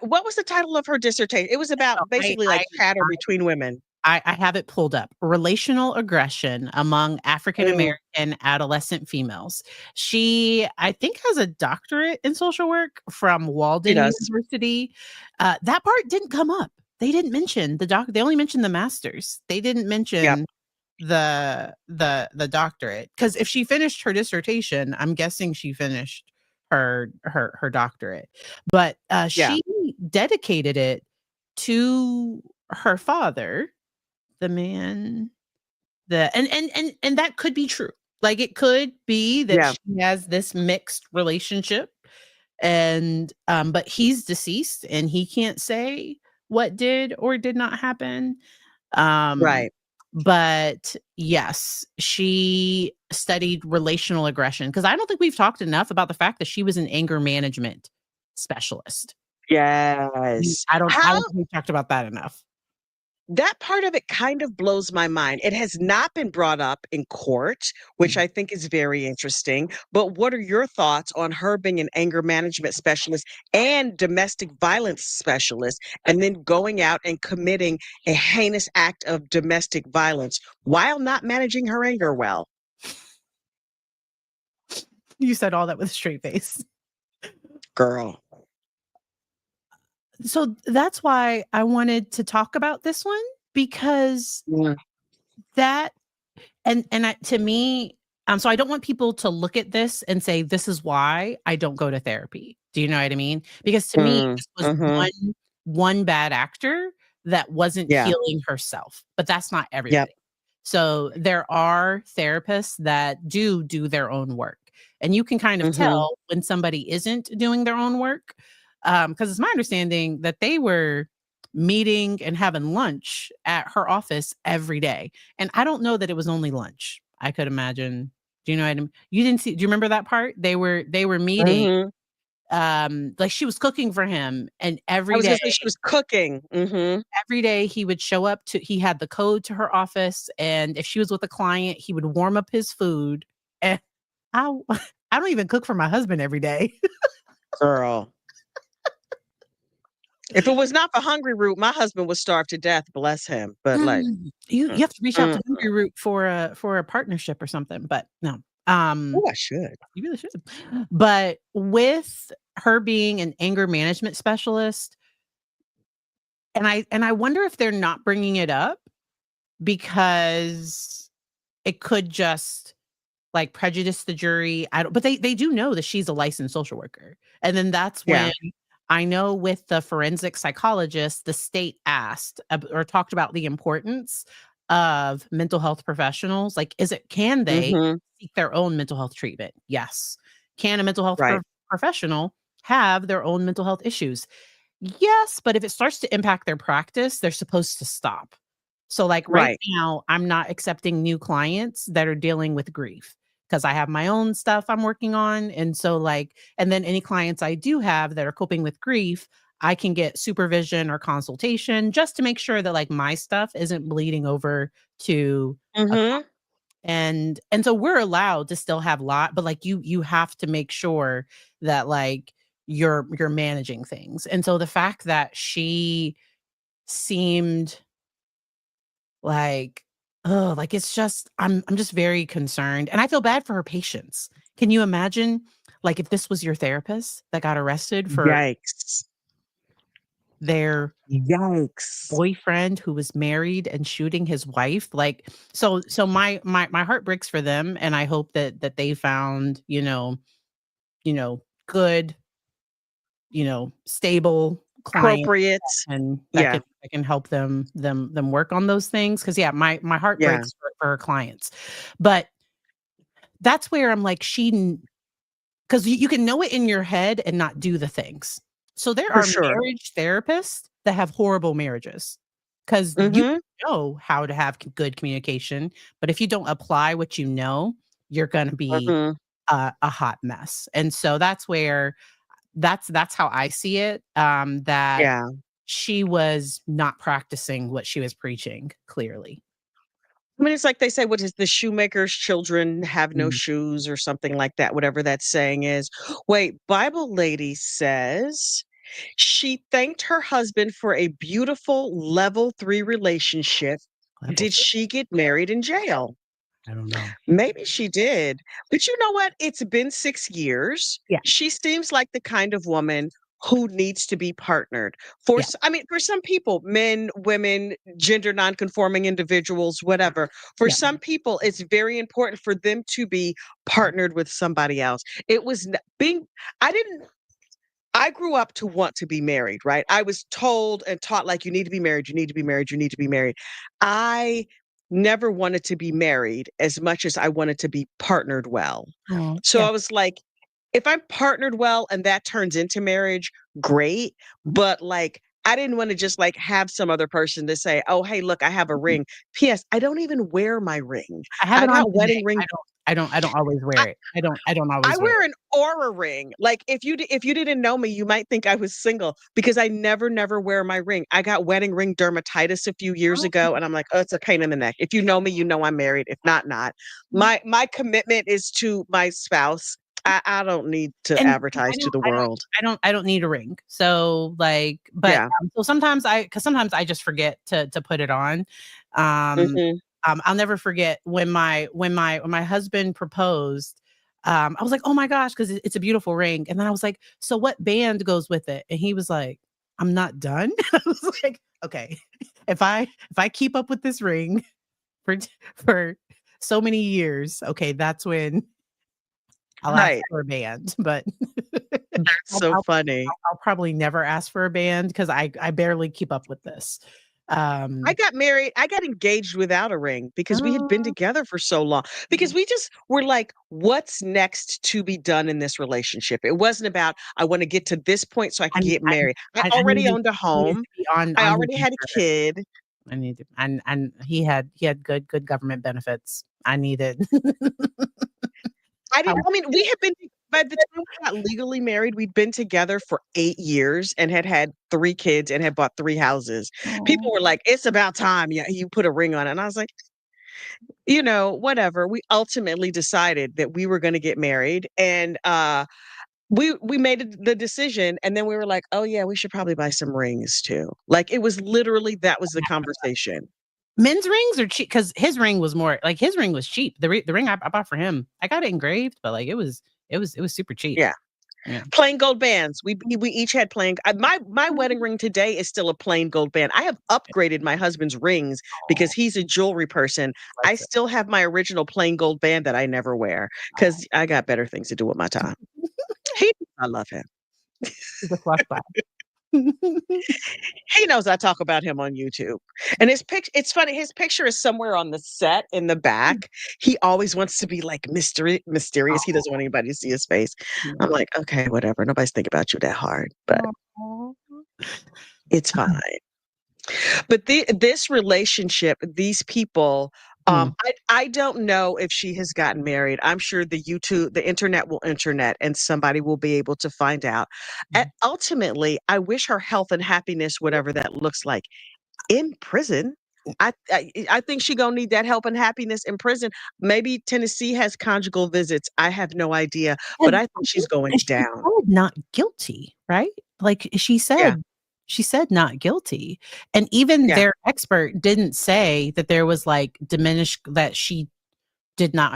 What was the title of her dissertation? It was So about basically like chatter between women. I have it pulled up. Relational aggression among African Mm, American adolescent females. She, I think, has a doctorate in social work from she Walden does. University. That part didn't come up. They didn't mention the doc. They only mentioned the masters. They didn't Yep. mention the doctorate. Because if she finished her dissertation, I'm guessing she finished her doctorate. But Yeah. she dedicated it to her father, the man, and that could be true. Like, it could be that Yeah. she has this mixed relationship and, but he's deceased and he can't say what did or did not happen. Um, Right. but yes, she studied relational aggression because I don't think we've talked enough about the fact that she was an anger management specialist. Yes. I How don't think we've talked about that enough. that part of it kind of blows my mind. It has not been brought up in court, which Mm. I think is very interesting. But what are your thoughts on her being an anger management specialist and domestic violence specialist, and then going out and committing a heinous act of domestic violence while not managing her anger well? You said all that with a straight face. Girl. So that's why I wanted to talk about this one because Yeah. that to me, so I don't want people to look at this and say, "This is why I don't go to therapy." Do you know what I mean? Because to me, Mm, this was mhm. one bad actor that wasn't Yeah. healing herself, but that's not Yep. everybody. So there are therapists that do their own work, and you can kind of Mhm. tell when somebody isn't doing their own work, because it's my understanding that they were meeting and having lunch at her office every day. And I don't know that it was only lunch. I could imagine. Do you know what I mean? You didn't see do you remember that part? They were meeting, Mhm. like she was cooking for him and I was gonna say she was cooking. Mhm. every day he would show up to he had the code to her office and if she was with a client, he would warm up his food. And I I don't even cook for my husband every day. Girl. If it was not for Hungry Root, my husband would starve to death, bless him. But like, You have to reach out mm. to Hungry Root for a partnership or something, but no. Oh, I should. You really should. But with her being an anger management specialist, and I wonder if they're not bringing it up because it could just, like, prejudice the jury. I don't but they do know that she's a licensed social worker. And then that's Yeah. when I know with the forensic psychologist, the state asked or talked about the importance of mental health professionals. Like, can they Mhm. seek their own mental health treatment? Yes. Can a mental health Right. professional have their own mental health issues? Yes, but if it starts to impact their practice, they're supposed to stop. So, like, right Right. now, I'm not accepting new clients that are dealing with grief because I have my own stuff I'm working on. And so, like, and then any clients I do have that are coping with grief, I can get supervision or consultation just to make sure that, like, my stuff isn't bleeding over to a Mhm. and so we're allowed to still have but like you have to make sure that like you're managing things. And so the fact that she seemed like, oh, like it's just I'm just very concerned and I feel bad for her patients. Can you imagine like if this was your therapist that got arrested for Yikes. their Yikes. boyfriend who was married and shooting his wife? Like, so my heart breaks for them and I hope that they found, good, stable client Appropriate. and Yeah. that can help them work on those things. Cause yeah, my heart Yeah. breaks for her clients. But that's where I'm like, because you can know it in your head and not do the things. So there For are sure. marriage therapists that have horrible marriages because you Mhm. know how to have good communication, but if you don't apply what you know, you're gonna be Mhm. a hot mess. And so that's where that's how I see it, that Yeah. she was not practicing what she was preaching, clearly. I mean, it's like they say, what is the shoemaker's children have no Mm, shoes or something like that, whatever that saying is. Wait, Bible lady says she thanked her husband for a beautiful level 3 relationship. level Did 3? she get married in jail? I don't know. Maybe she did. But you know what? It's been 6 years. Yeah, She seems like the kind of woman who needs to be partnered. yeah, I mean, for some people, men, women, gender nonconforming individuals, whatever. For yeah. some people, it's very important for them to be partnered with somebody else. It was being I didn't I grew up to want to be married, right? I was told and taught like you need to be married, you need to be married, you need to be married. I never wanted to be married as much as I wanted to be partnered well. Oh, So yeah. I was like, if I'm partnered well and that turns into marriage, great. But like, I didn't want to just like have some other person to say, oh, hey, look, I have a ring. P.S. I don't even wear my ring. I have I it on got today. wedding ring. I don't always wear it. I don't I always wear wear it. an aura ring. Like if you didn't know me, you might think I was single because I never wear my ring. I got wedding ring dermatitis a few years Oh, ago, and I'm like, oh, it's a pain in the neck. If you know me, you know I'm married. If not, not. My commitment is to my spouse. I don't need to and advertise to the world. I don't need a ring. So like, but Yeah. so because sometimes I just forget to put it on. Um, Hmm. I'll never forget when my husband proposed. I was like, oh my gosh, because it's a beautiful ring. And then I was like, so what band goes with it? And he was like, I'm not done. I was like, okay, if I keep up with this ring for for so many years, okay, that's when I'll ask Right. for a band. But That's I'll, so I'll, funny. I'll probably never ask for a band because I barely keep up with this. I Um, got married. I got engaged without a ring because we had been uh, together for so long. Because we just were like, what's next to be done in this relationship? It wasn't about, I want to get to this point so I can get married. I I already owned a needed home. to be I on his already had a meter. kid. I needed, and he had good government benefits. I needed. I mean, we had been, by the time we got legally married, we'd been together for 8 years and had 3 kids and had bought 3 houses. People Oh, were like, it's about time. Yeah, you put a ring on it. And I was like, whatever. We ultimately decided that we were gonna get married, and, we made the decision, and then we were like, "Oh, yeah, we should probably buy some rings too." Like, it was literally that was the conversation. men's rings are cheap because his ring was more like his ring was cheap. The ring I bought for him, I got it engraved, but like it was super cheap. Yeah. Yeah. Plain gold bands. We each had plain my wedding ring today is still a plain gold band. I have upgraded my husband's rings because Oh, he's a jewelry person. I bless it. still have my original plain gold band that I never wear Oh, because I got better things to do with my time. He I love him. he's a plus size. He knows I talk about him on YouTube. And it's funny, his picture is somewhere on the set in the back. He always wants to be like mysterious. He doesn't want anybody to see his face. I'm like, okay, whatever. Nobody's thinking about you that hard, but Oh. it's fine. But this relationship, these people, Mm, I don't know if she has gotten married. I'm sure the internet will internet, and somebody will be able to find out. mm. Ultimately, I wish her health and happiness, whatever that looks like, in prison. I think she gonna need that help and happiness in prison. Maybe Tennessee has conjugal visits. I have no idea, but And I think she's going and she down. said not guilty, right? Like Yeah, she said not guilty. And even yeah, their expert didn't say that there was like diminished that she did not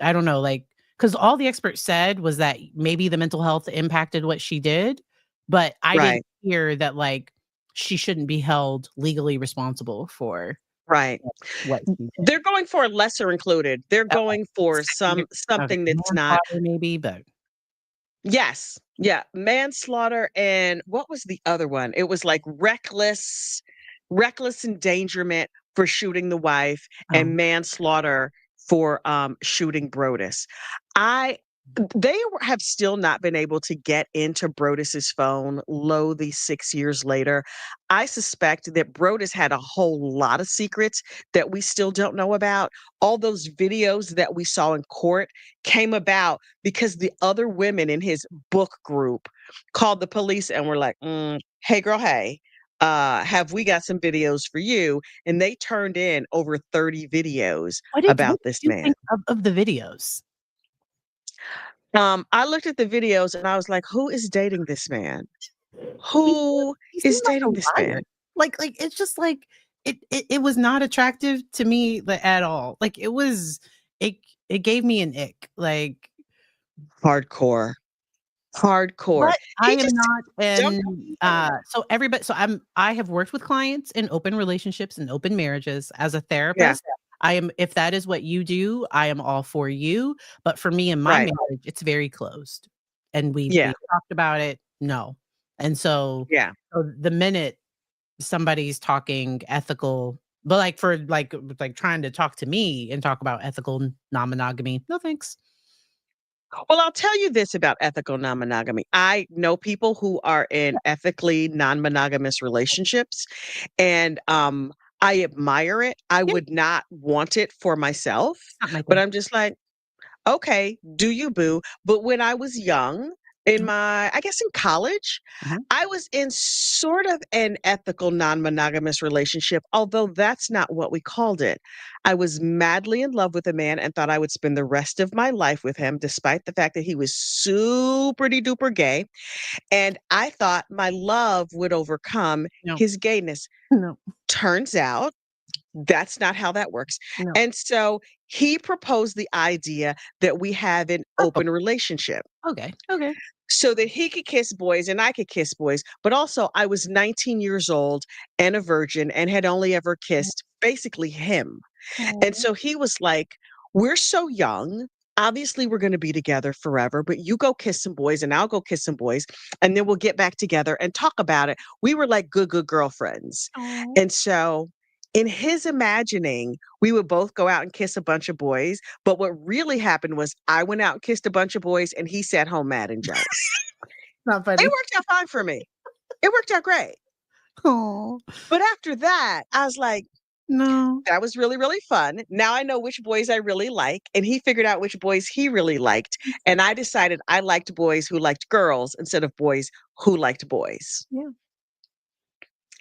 I don't know, like because all the expert said was that maybe the mental health impacted what she did, but I didn't right, hear that like she shouldn't be held legally responsible for right. what she did. They're going for a lesser included. They're Okay. going for Secondary okay, something that's not. manslaughter maybe, but Yes. Yeah, manslaughter, and what was the other one? It was like reckless endangerment for shooting the wife and oh. manslaughter for shooting Brodus. I have still not been able to get into Brodus's phone low these 6 years later. I suspect that Brodus had a whole lot of secrets that we still don't know about. All those videos that we saw in court came about because the other women in his book group called the police and were like, hey girl, hey, have we got some videos for you? And they turned in over 30 videos What about did this you man. think of the videos? I looked at the videos and I was like, who is dating this man? He Who he is seemed like dating this a liar. man? It's just like it was not attractive to me at all. Like it it gave me an ick. Like Hardcore. Hardcore. but I He am just not jumped. and so everybody so I have worked with clients in open relationships and open marriages as a Yeah, therapist. I am if that is what you do, I am all for you. But for me and my right. marriage, it's very closed. And Yeah, we've talked about it. No. And yeah. so the minute somebody's talking ethical, But like for like trying to talk to me and talk about ethical non-monogamy, no thanks. Well, I'll tell you this about ethical non-monogamy. I know people who are in ethically non-monogamous relationships, and I admire it. I Yeah, would not want it for myself, it's not my but thing. I'm just like, okay, do you boo? But when I was young, in Mhm, I guess in college, mhm. I was in sort of an ethical non-monogamous relationship, although that's not what we called it. I was madly in love with a man and thought I would spend the rest of my life with him, despite the fact that he was super duper gay. And I thought my love would overcome No, his gayness. no, Turns out that's not how that works. no. And so he proposed the idea that we have an Oh, open relationship okay, okay. so that he could kiss boys and I could kiss boys. But also, I was 19 years old and a virgin and had only ever kissed basically him. And Oh, so he was like, we're so young. Obviously, we're going to be together forever, but you go kiss some boys and I'll go kiss some boys, and then we'll get back together and talk about it. We were like good girlfriends. oh. And so, in his imagining, we would both go out and kiss a bunch of boys. But what really happened was I went out and kissed a bunch of boys, and he sat home mad and jealous. Not It funny. worked out fine for me. It worked out great. Oh, But after that, I was like, no. that was really, really fun. Now I know which boys I really like, and he figured out which boys he really liked, and I decided I liked boys who liked girls instead of boys who liked boys. Yeah.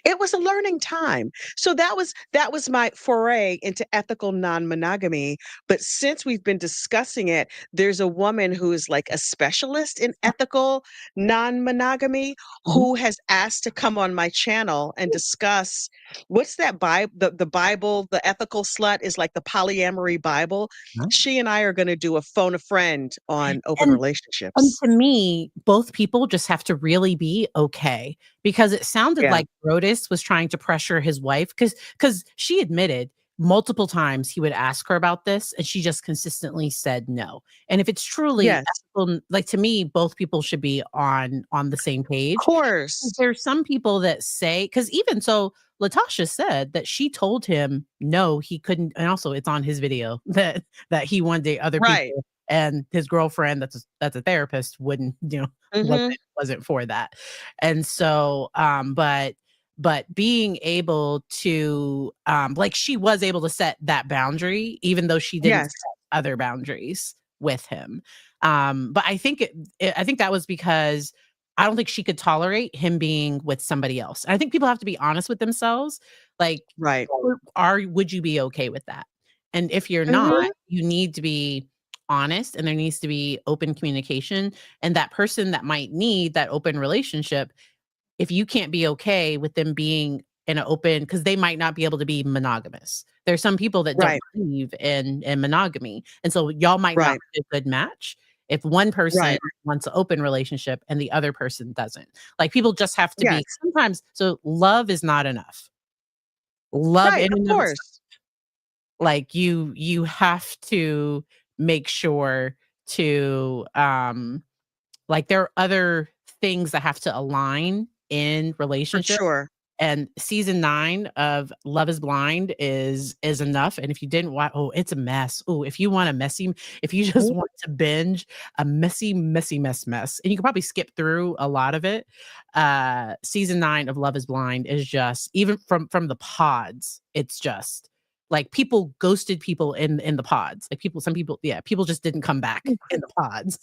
It was a learning time. So that was my foray into ethical non-monogamy, but since we've been discussing it, there's a woman who is like a specialist in ethical non-monogamy Mhm. who has asked to come on my channel and discuss what's that Bible, the Bible, the ethical slut is like the polyamory Bible. Huh? She and I are going to do a phone a friend on open And relationships. to me, both people just have to really be okay because it sounded Yeah. like Brodus was trying to pressure his wife because she admitted multiple times he would ask her about this and she just consistently said no. And if it's truly Yes. ethical, like to me, both people should be on the same Of page. course. There's some people that say because even so, Latasha said that she told him no, he couldn't, and also it's on his video that he wanted to date other Right. people, and his girlfriend that's a therapist wouldn't, Mhm. wasn't for that. And so, but being able to, like she was able to set that boundary, even though she didn't Yes. set other boundaries with him. But I think that was because I don't think she could tolerate him being with somebody else. I think people have to be honest with themselves. Like, Right. would you be okay with that? And if you're not, Mhm. you need to be honest and there needs to be open communication. And that person that might need that open relationship, if you can't be okay with them being in an open, because they might not be able to be monogamous. There's some people that don't Right. believe in monogamy. And so y'all might not Right. be a good match if one person Right. wants an open relationship and the other person doesn't. Like people just have to be Yes. sometimes, so love is not enough. Love Right. in Of and of itself, course. like you have to make sure to like there are other things that have to align in For relationship, sure. and season 9 of Love is Blind is enough. And if you didn't watch, oh, it's a mess. Oh, if you want a messy, if you just Mhm. want to binge a messy mess, and you can probably skip through a lot of it. Season 9 of Love is Blind is just, even from the pods, it's just like people ghosted people in the pods. Like some people, yeah, people just didn't come back in the pods.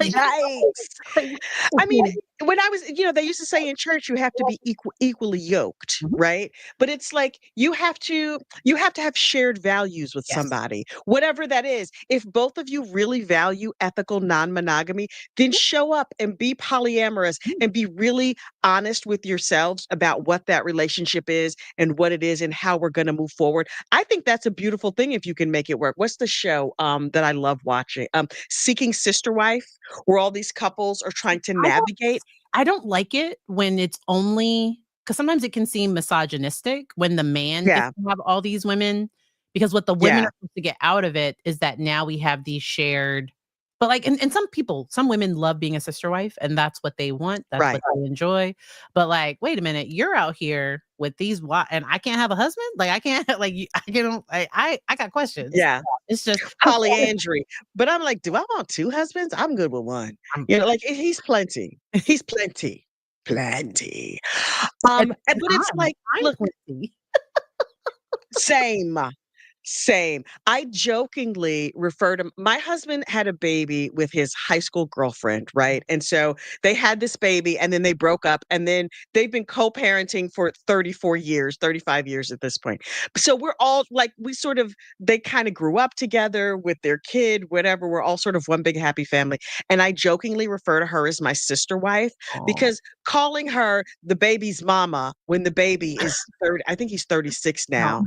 Like, Yikes. like, I mean, when I was, they used to say in church you have to be equally yoked, mhm, right? But it's like you have to have shared values with yes. somebody, whatever that is. If both of you really value ethical non-monogamy, then show up and be polyamorous and be really honest with yourselves about what that relationship is and what it is and how we're going to move forward. I think that's a beautiful thing if you can make it work. What's the show that I love watching? Seeking Sister Wife, where all these couples are trying to I don't navigate. I don't like it when it's only because sometimes it can seem misogynistic when the man gets Yeah, to have all these women, because what the women yeah, are supposed to get out of it is that now we have these shared, But, like, and some women love being a sister wife, and that's what they want, that's Right. what they enjoy. But, like, wait a minute, you're out here with these and I can't have a husband? Like, I can't like, I can't I got questions. Yeah. It's just Polyandry. But I'm like, do I want 2 husbands? I'm good with 1. I'm Like, he's plenty. He's plenty. Plenty. But it's like, I'm look, plenty. same. Same. I jokingly refer to my husband had a baby with his high school girlfriend, right? And so they had this baby and then they broke up and then they've been co-parenting for 34 years, 35 years at this point. So we're all like they kind of grew up together with their kid, whatever. We're all sort of one big happy family. And I jokingly refer to her as my sister wife Aw. because calling her the baby's mama when the baby is 30, I think he's 36 now.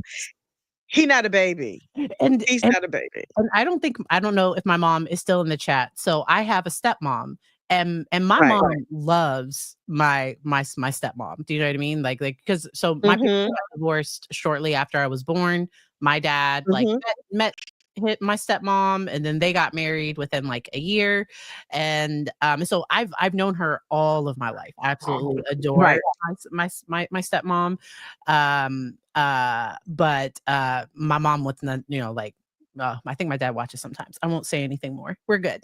He not a baby. And He's and not a baby. and I don't know if my mom is still in the chat. So I have a stepmom, and my Right. mom loves my stepmom. Do you know what I mean? Because so my parents Mhm, got divorced shortly after I was born. My dad mhm. met hit my stepmom, and then they got married within like a year. And so I've known her all of my life. I absolutely adore Right. my stepmom. But my mom wasn't, like, I think my dad watches sometimes. I won't say anything more. We're good.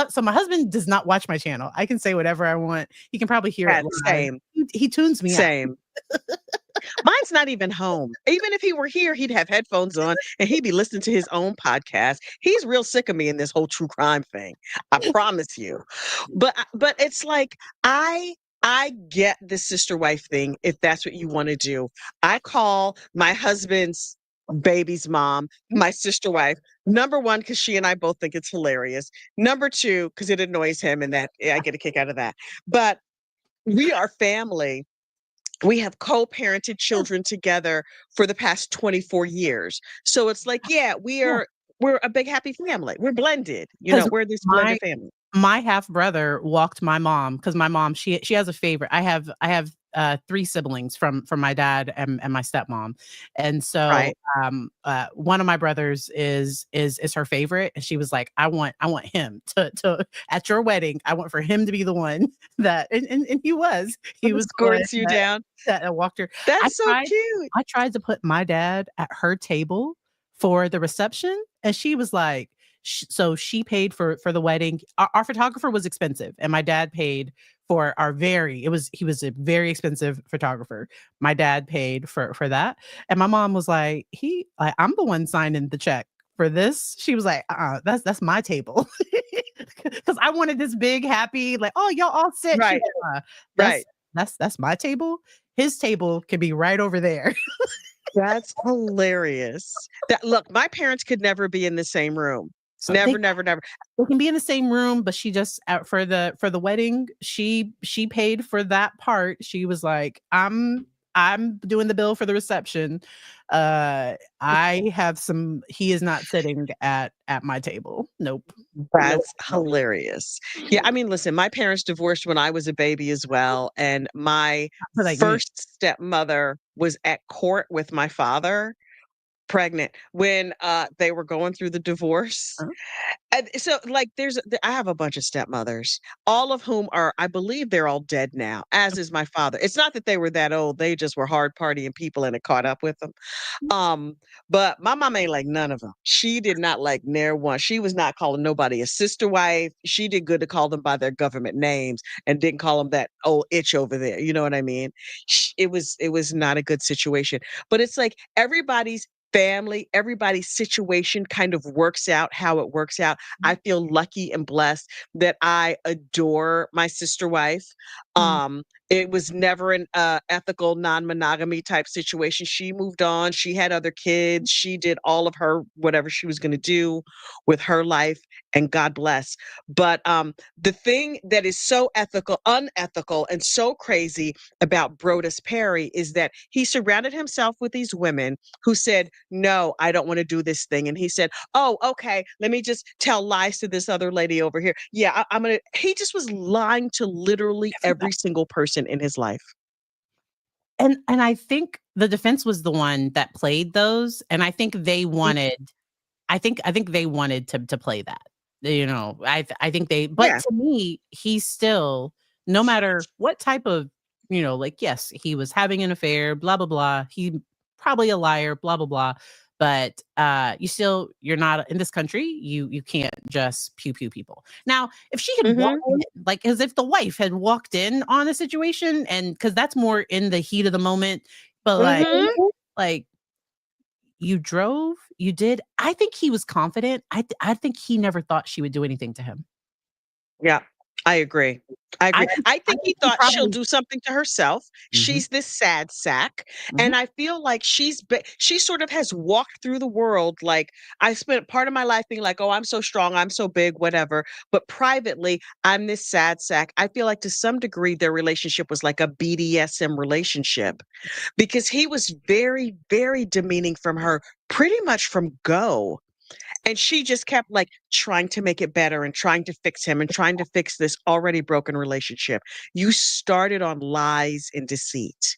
So my husband does not watch my channel. I can say whatever I want. He can probably hear it Yeah, live. same, He tunes me out. same. Mine's not even home. Even if he were here, he'd have headphones on and he'd be listening to his own podcast. He's real sick of me in this whole true crime thing. I promise you. But it's like I get the sister wife thing if that's what you want to do. I call my husband's baby's mom my sister wife. Number 1, because she and I both think it's hilarious. Number 2, because it annoys him and that I get a kick out of that. But we are family. We have co-parented children together for the past 24 years. So it's like, yeah, Yeah. we're a big happy family. We're blended. Because We're this my blended family. my half brother walked my mom, because my mom, she has a favorite. I have 3 siblings from my dad and my stepmom. And so Right. one of my brothers is her favorite, and she was like, I want him to at your wedding, I want for him to be the one that and he was. He was the one Escorts you down. that walked her. I That's so tried cute. I tried to put my dad at her table for the reception, and she was like, so she paid for the wedding. Our photographer was expensive, and my dad paid for he was a very expensive photographer. My dad paid for that, and my mom was like, I'm the one signing the check for this. She was like, that's my table, because I wanted this big happy, like, oh, y'all all sit. She Right. was like, Right. that's my table. His table can be right over there. That's hilarious. That look, my parents could never be in the same room. So Never, never, never. they can be in the same room, but she just out for the wedding, she paid for that part. She was like, I'm doing the bill for the reception. He is not sitting at my table. Nope. Nope. That's hilarious. Yeah, I mean, listen, my parents divorced when I was a baby as well, and my But like me. first stepmother was at court with my father, pregnant, when, they were going through the divorce. Huh? And so, like, I have a bunch of stepmothers, all of whom I believe they're all dead now, as is my father. It's not that they were that old, they just were hard partying people and it caught up with them. Um, but my mom ain't like none of them. She did not like near one. She was not calling nobody a sister wife. She did good to call them by their government names and didn't call them that old itch over there. You know what I mean? It was not a good situation. But it's like everybody's family, everybody's situation kind of works out how it works out. I feel lucky and blessed that I adore my sister wife. Mm. It was never an ethical non-monogamy type situation. She moved on. She had other kids. She did all of her whatever she was going to do with her life, and God bless. But the thing that is so unethical, and so crazy about Brodus Perry is that he surrounded himself with these women who said, "No, I don't want to do this thing." And he said, "Oh, okay, let me just tell lies to this other lady over here." Yeah, I'm gonna. He just was lying to literally every single person in his life. And I think the defense was the one that played those, and I think they wanted I think they wanted to play that. You know, I think they, but Yeah. to me, he's still, no matter what type of, you know, like, yes, he was having an affair, blah blah blah. He probably a liar, blah blah blah. But you're not in this country. You can't just pew pew people. Now, if she had walked Mhm. in, like, as if the wife had walked in on a situation, and because that's more in the heat of the moment, but Mhm. like you drove, you did. I think he was confident. I think he never thought she would do anything to him. Yeah, I agree. I I agree. think I I think he think he thought she'll probably do something to herself. Mhm, She's this sad sack, mhm. and I feel like she sort of has walked through the world like, I spent part of my life being like, "Oh, I'm so strong, I'm so big, whatever." But privately, I'm this sad sack. I feel like to some degree their relationship was like a BDSM relationship because he was very, very demeaning from her pretty much from go. And she just kept, like, trying to make it better and trying to fix him and trying to fix this already broken relationship. You started on lies and deceit.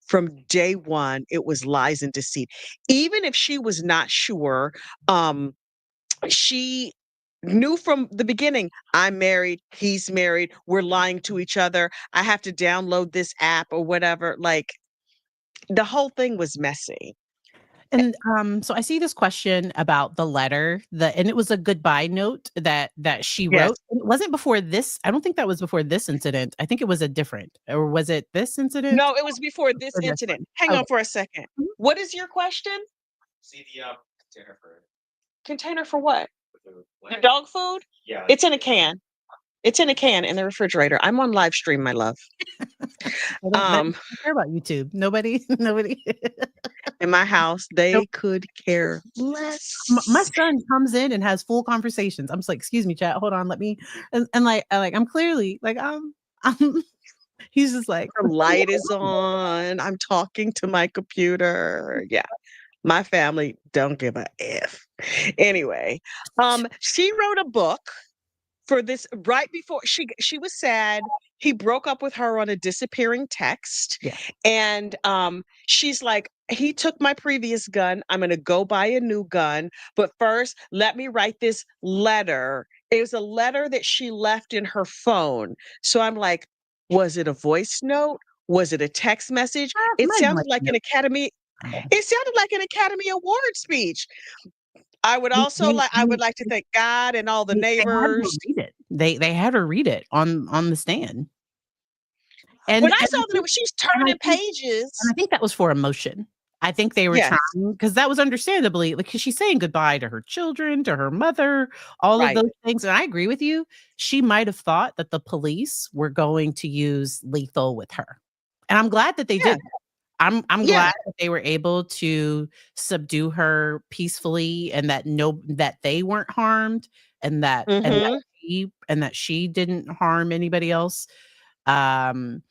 From day one, it was lies and deceit. Even if she was not sure, she knew from the beginning, "I'm married, he's married, we're lying to each other, I have to download this app," or whatever, like, the whole thing was messy. And, so I see this question about the letter, and it was a goodbye note that she Yes. wrote. And it wasn't before this. I don't think that was before this incident. I think it was a different, or was it this incident No, it was before this or this incident. one? Hang on Okay. for a second. Mhm. What is your question? See the container for Container for what? the The letter. dog food? Yeah, It's in a can. It's in a can in the refrigerator. I'm on live stream, my love. They Um, don't care about YouTube. Nobody nobody in my house, Nope. they could care My less. son comes in and has full conversations. I'm just like, "Excuse me, chat, hold on, let me," and like, I'm clearly like, I'm he's just like, The light is on. I'm talking to my computer. Yeah. My family don't give a F. Anyway, she wrote a book for this right before she was sad. He broke up with her on a disappearing text. Yeah. And she's like, he took my previous gun. I'm gonna go buy a new gun. But first, let me write this letter. It was a letter that she left in her phone. So I'm like, was it a voice note? Was it a text message? It It might have been sounded like, like no. an Academy. It sounded like an Academy Award speech. They they I would like to thank God and all the they had her neighbors. read it. They had her read it on the stand. When And I and saw I that it think was she's and I turning think and I pages. think that was for emotion. I think they were Yes, trying, because that was understandably, like, 'cause she's saying goodbye to her children, to her mother, all of right. those things, and I agree with you. She might have thought that the police were going to use lethal with her, and I'm glad that they Yeah, did. I'm yeah. glad that they were able to subdue her peacefully, and that they weren't harmed, and Mhm. that she didn't harm anybody else, um,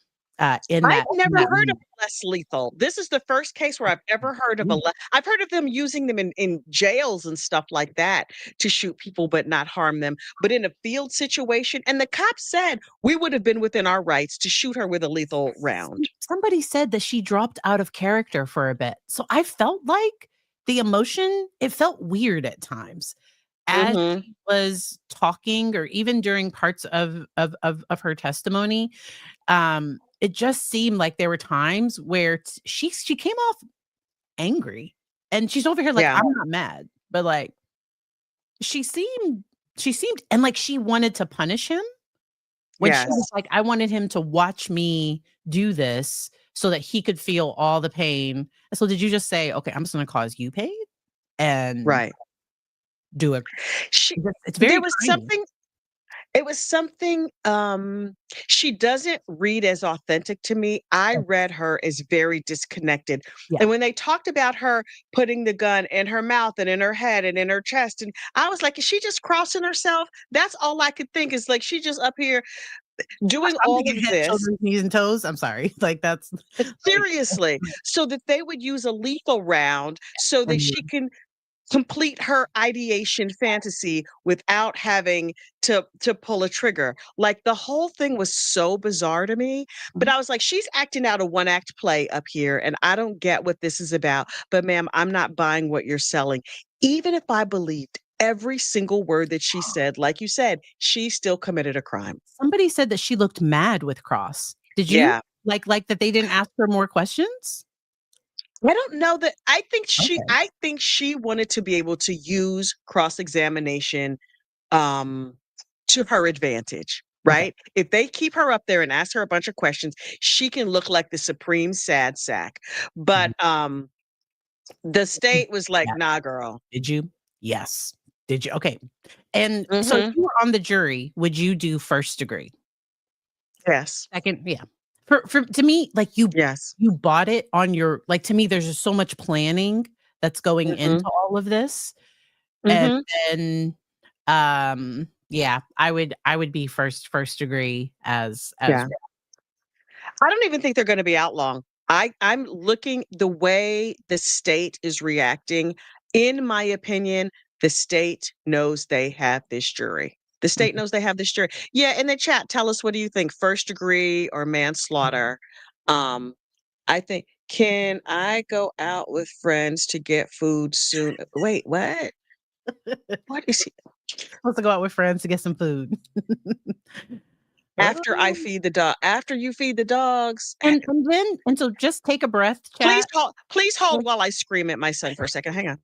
in I've in never that heard of moment. less lethal. This is the first case where I've ever heard of I've heard of them using them in jails and stuff like that to shoot people but not harm them. But in a field situation, and the cops said we would have been within our rights to shoot her with a lethal round. Somebody said that she dropped out of character for a bit, so I felt like the emotion, it felt weird at times as Mhm. she was talking, or even during parts of her testimony. It just seemed like there were times where she came off angry, and she's over here like, Yeah, "I'm not mad," but, like, she seemed and, like, she wanted to punish him, when she was yes, like, "I wanted him to watch me do this so that he could feel all the pain." So did you just say, "Okay, I'm just gonna cause you pain and right. do it?" She It's there very was tiny. something It was something, she doesn't read as authentic to me. I read her as very disconnected. Yeah. And when they talked about her putting the gun in her mouth and in her head and in her chest, and I was like, is she just crossing herself? That's all I could think is like she just up here doing I'm all thinking of head, this. shoulders, knees, and toes. I'm sorry. Like, that's like, Seriously, so that they would use a lethal round so that she mhm, can complete her ideation fantasy without having to pull a trigger. Like, the whole thing was so bizarre to me, but mhm. I was like, "She's acting out a one-act play up here, and I don't get what this is about, but ma'am, I'm not buying what you're selling." Even if I believed every single word that she said, like you said, she still committed a crime. Somebody said that she looked mad with Cross. Did you? Yeah. Like that they didn't ask her more questions? I don't know that Okay. I think she wanted to be able to use cross-examination um to her advantage, Okay. right? If they keep her up there and ask her a bunch of questions, she can look like the supreme sad sack. But Mhm. the state was like, Yeah. nah, girl. Did you? Yes. Did you? Okay. And so if Hmm. you were on the jury, would you do first degree? Yes. Second, yeah. For to me, like Yes. you bought it on your like to me, there's just so much planning that's going into Hmm. all of this. And Hmm. then yeah, I would be first degree as Yeah. I don't even think they're gonna be out long. I'm looking the way the state is reacting, in my opinion, the state knows they have this jury. The state Mhm. knows they have this jury. Yeah, in the chat, tell us, what do you think, first degree or manslaughter? Um, I think, "Can I go out with friends to get food soon?" Wait, what? What is he Supposed to go out with friends to get some food. "After I Oh, feed the dog." After you feed the dogs? and so just take a breath, chat. Please hold while I scream at my son for a second, hang on.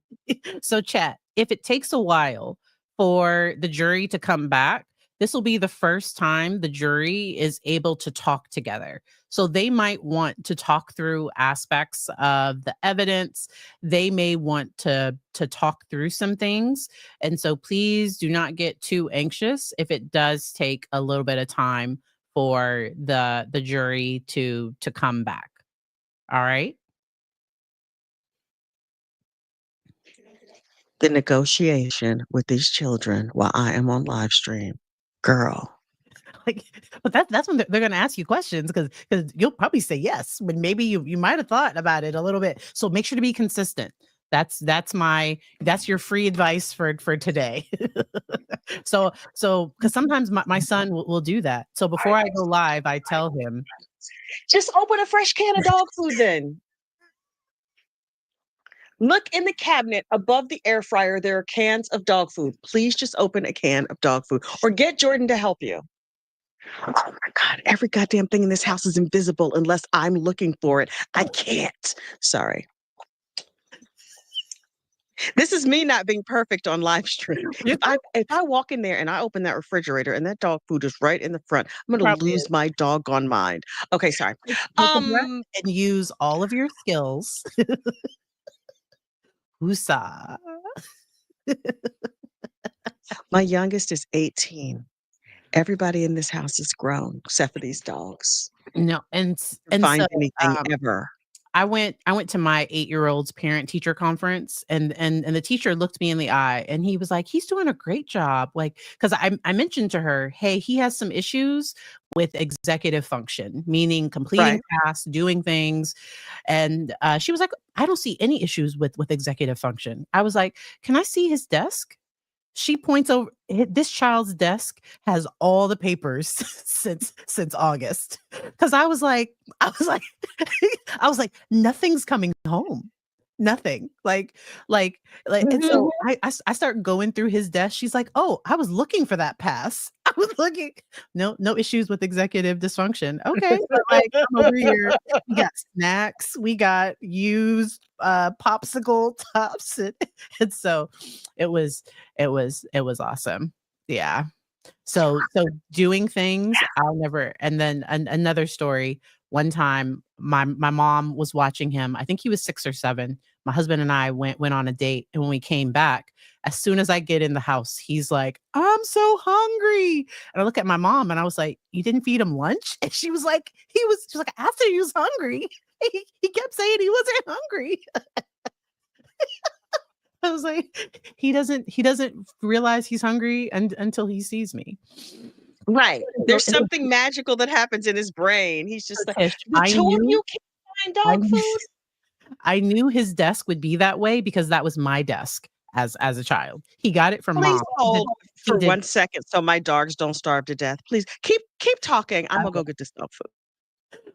So, chat, if it takes a while for the jury to come back, this will be the first time the jury is able to talk together. So, they might want to talk through aspects of the evidence. They may want to talk through some things. And so, please do not get too anxious if it does take a little bit of time for the jury to come back. All right. The negotiation with these children while I am on live stream. Girl. Like, but that's when they're gonna ask you questions because you'll probably say yes, but maybe you might have thought about it a little bit. So make sure to be consistent. That's your free advice for today. So because sometimes my son will do that. So before I go live, I tell him, Just open a fresh can of dog food then. Look in the cabinet above the air fryer. There are cans of dog food. Please just open a can of dog food or get Jordan to help you. Oh my God. Every goddamn thing in this house is invisible unless I'm looking for it. I can't. Sorry. This is me not being perfect on live stream. "You're If I walk in there and I open that refrigerator and that dog food is right in the front, I'm gonna probably lose my doggone mind. Okay, sorry. take a breath Um, and use all of your skills." Woosah. my youngest is 18. Everybody in this house is grown except for these dogs. No, and so Find anything um ever. I went to my 8-year-old's parent-teacher conference, and the teacher looked me in the eye, and he was like, "He's doing a great job." Like, because I mentioned to her, "Hey, he has some issues with executive function, meaning completing Right. tasks, doing things." And, she was like, "I don't see any issues with executive function." I was like, "Can I see his desk?" She points over this child's desk has all the papers since August. Because I was like I was like, "Nothing's coming home. Nothing." Like, and Mhm. so I start going through his desk. She's like, "Oh, I was looking for that pass." I was looking no issues with executive dysfunction. Okay, but, like, I'm over here, we got snacks, we got used, popsicle tops, and so it was it was awesome. Yeah. So doing things I'll never and then another story, one time my mom was watching him, I think he was 6 or 7. My husband and I went on a date, and when we came back, as soon as I get in the house, he's like, "I'm so hungry." And I look at my mom and I was like, "You didn't feed him lunch?" And she's like, "I asked him he was hungry." He kept saying he wasn't hungry. I was like, he doesn't realize he's hungry until he sees me. Right. So There's something magical that happens in his brain. He's just like, Tish, "The 2 of you can't find I dog knew food?" I knew his desk would be that way because that was my desk as a child. He got it from Please mom. hold He for did 1 second so my dogs don't starve to death. Please keep talking. I'm gonna go get this dog food.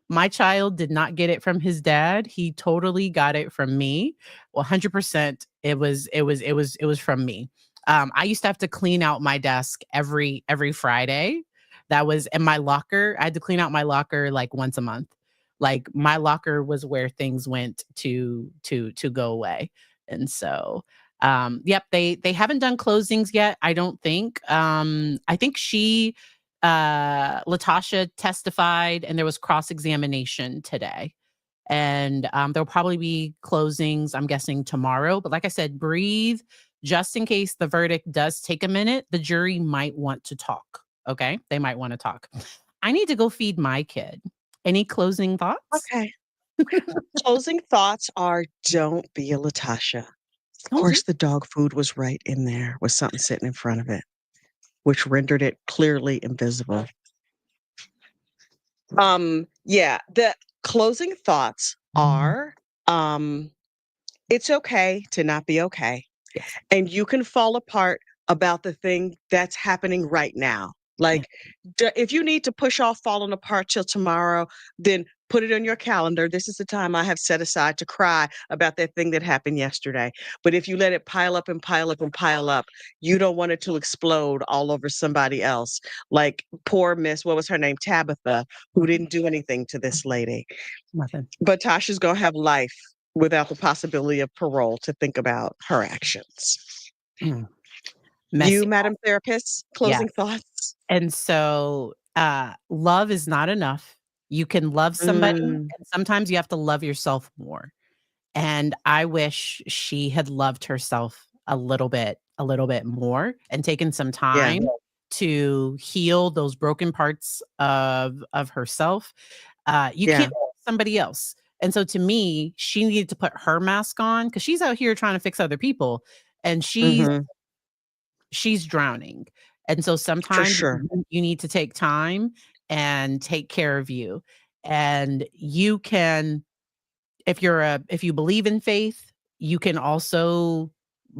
My child did not get it from his dad. He totally got it from me. 100%. It was from me. I used to have to clean out my desk every Friday. That was in my locker. I had to clean out my locker like once a month. Like my locker was where things went to go away. And so yep, they haven't done closings yet, I don't think. I think Latasha testified and there was cross-examination today. And there'll probably be closings, I'm guessing, tomorrow. But like I said, breathe just in case the verdict does take a minute. The jury might want to talk. Okay. They might want to talk. I need to go feed my kid. Any closing thoughts? Okay. Closing thoughts are don't be a Latasha. Of Don't course, the dog food was right in there with something sitting in front of it, which rendered it clearly invisible. Yeah, the closing thoughts are it's okay to not be okay. Yes. And you can fall apart about the thing that's happening right now. Like, if you need to push off falling apart till tomorrow, then put it on your calendar. This is the time I have set aside to cry about that thing that happened yesterday. But if you let it pile up and pile up and pile up, you don't want it to explode all over somebody else. Like poor Miss, what was her name? Tabitha, who didn't do anything to this lady. Nothing. But Tasha's going to have life without the possibility of parole to think about her actions. Messy. You, Madam Therapist, closing thoughts? And so love is not enough. You can love somebody, and sometimes you have to love yourself more. And I wish she had loved herself a little bit more and taken some time to heal those broken parts of herself. You can't love somebody else. And so to me, she needed to put her mask on because she's out here trying to fix other people, and she's drowning. And so sometimes you need to take time and take care of you. And you can, if you believe in faith, you can also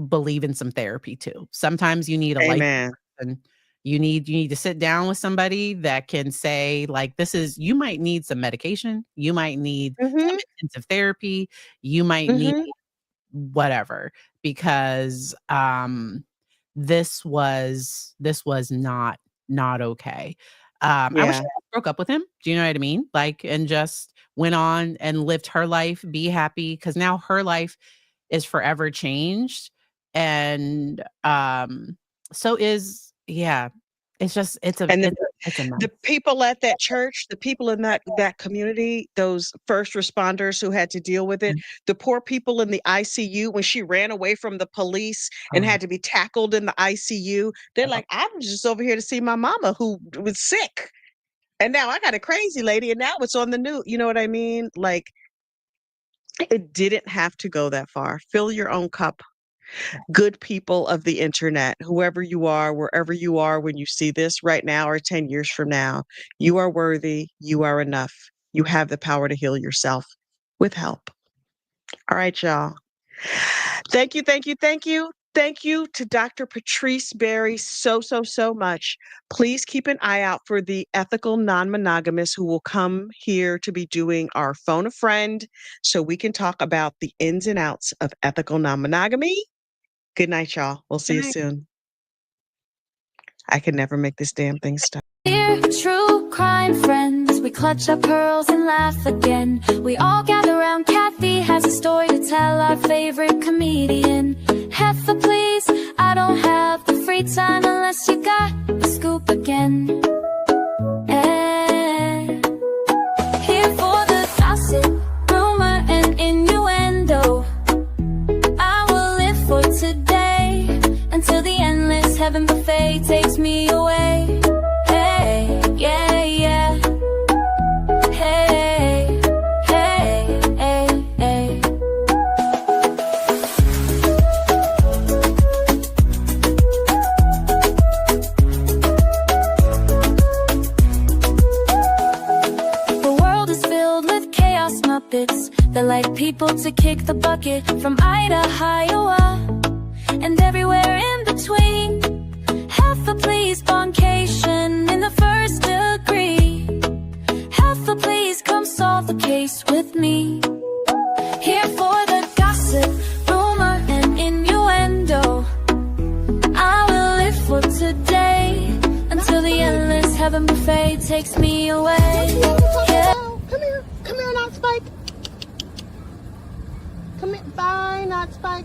believe in some therapy too. Sometimes you need a life person. You need to sit down with somebody that can say, like, you might need some medication. You might need some intensive therapy. You might need whatever, because this was not okay. I wish I broke up with him. Do you know what I mean? Like, and just went on and lived her life, be happy, because now her life is forever changed. And so is it's a mess. The people at that church, the people in that community, those first responders who had to deal with it, the poor people in the ICU when she ran away from the police and had to be tackled in the ICU, they're like, I'm just over here to see my mama who was sick. And now I got a crazy lady and now it's on the news. You know what I mean? Like, it didn't have to go that far. Fill your own cup. Good people of the internet, whoever you are, wherever you are when you see this right now or 10 years from now, you are worthy. You are enough. You have the power to heal yourself with help. All right, y'all. Thank you, thank you, thank you. Thank you to Dr. Patrice Berry so much. Please keep an eye out for the ethical non-monogamous who will come here to be doing our Phone a Friend so we can talk about the ins and outs of ethical non-monogamy. Good night, y'all. We'll see you soon. I can never make this damn thing stop. Dear true crime friends, we clutch our pearls and laugh again. We all gather around. Kathy has a story to tell, our favorite comedian. Heifer, please, I don't have the free time unless you got the scoop again. Here for the gossip, rumor, and innuendo. I will live for today until the endless heaven buffet takes me away. Hey, yeah, yeah. Hey, hey, hey, hey. The world is filled with chaos muppets that like people to kick the bucket from Idaho, Iowa, and everywhere in between. Heifer, please, boncation in the first degree. Heifer, please, come solve the case with me. Here for the gossip, rumor, and in until the endless heaven buffet takes me away. Yeah. Come here, not Spike. Come here, bye, not Spike.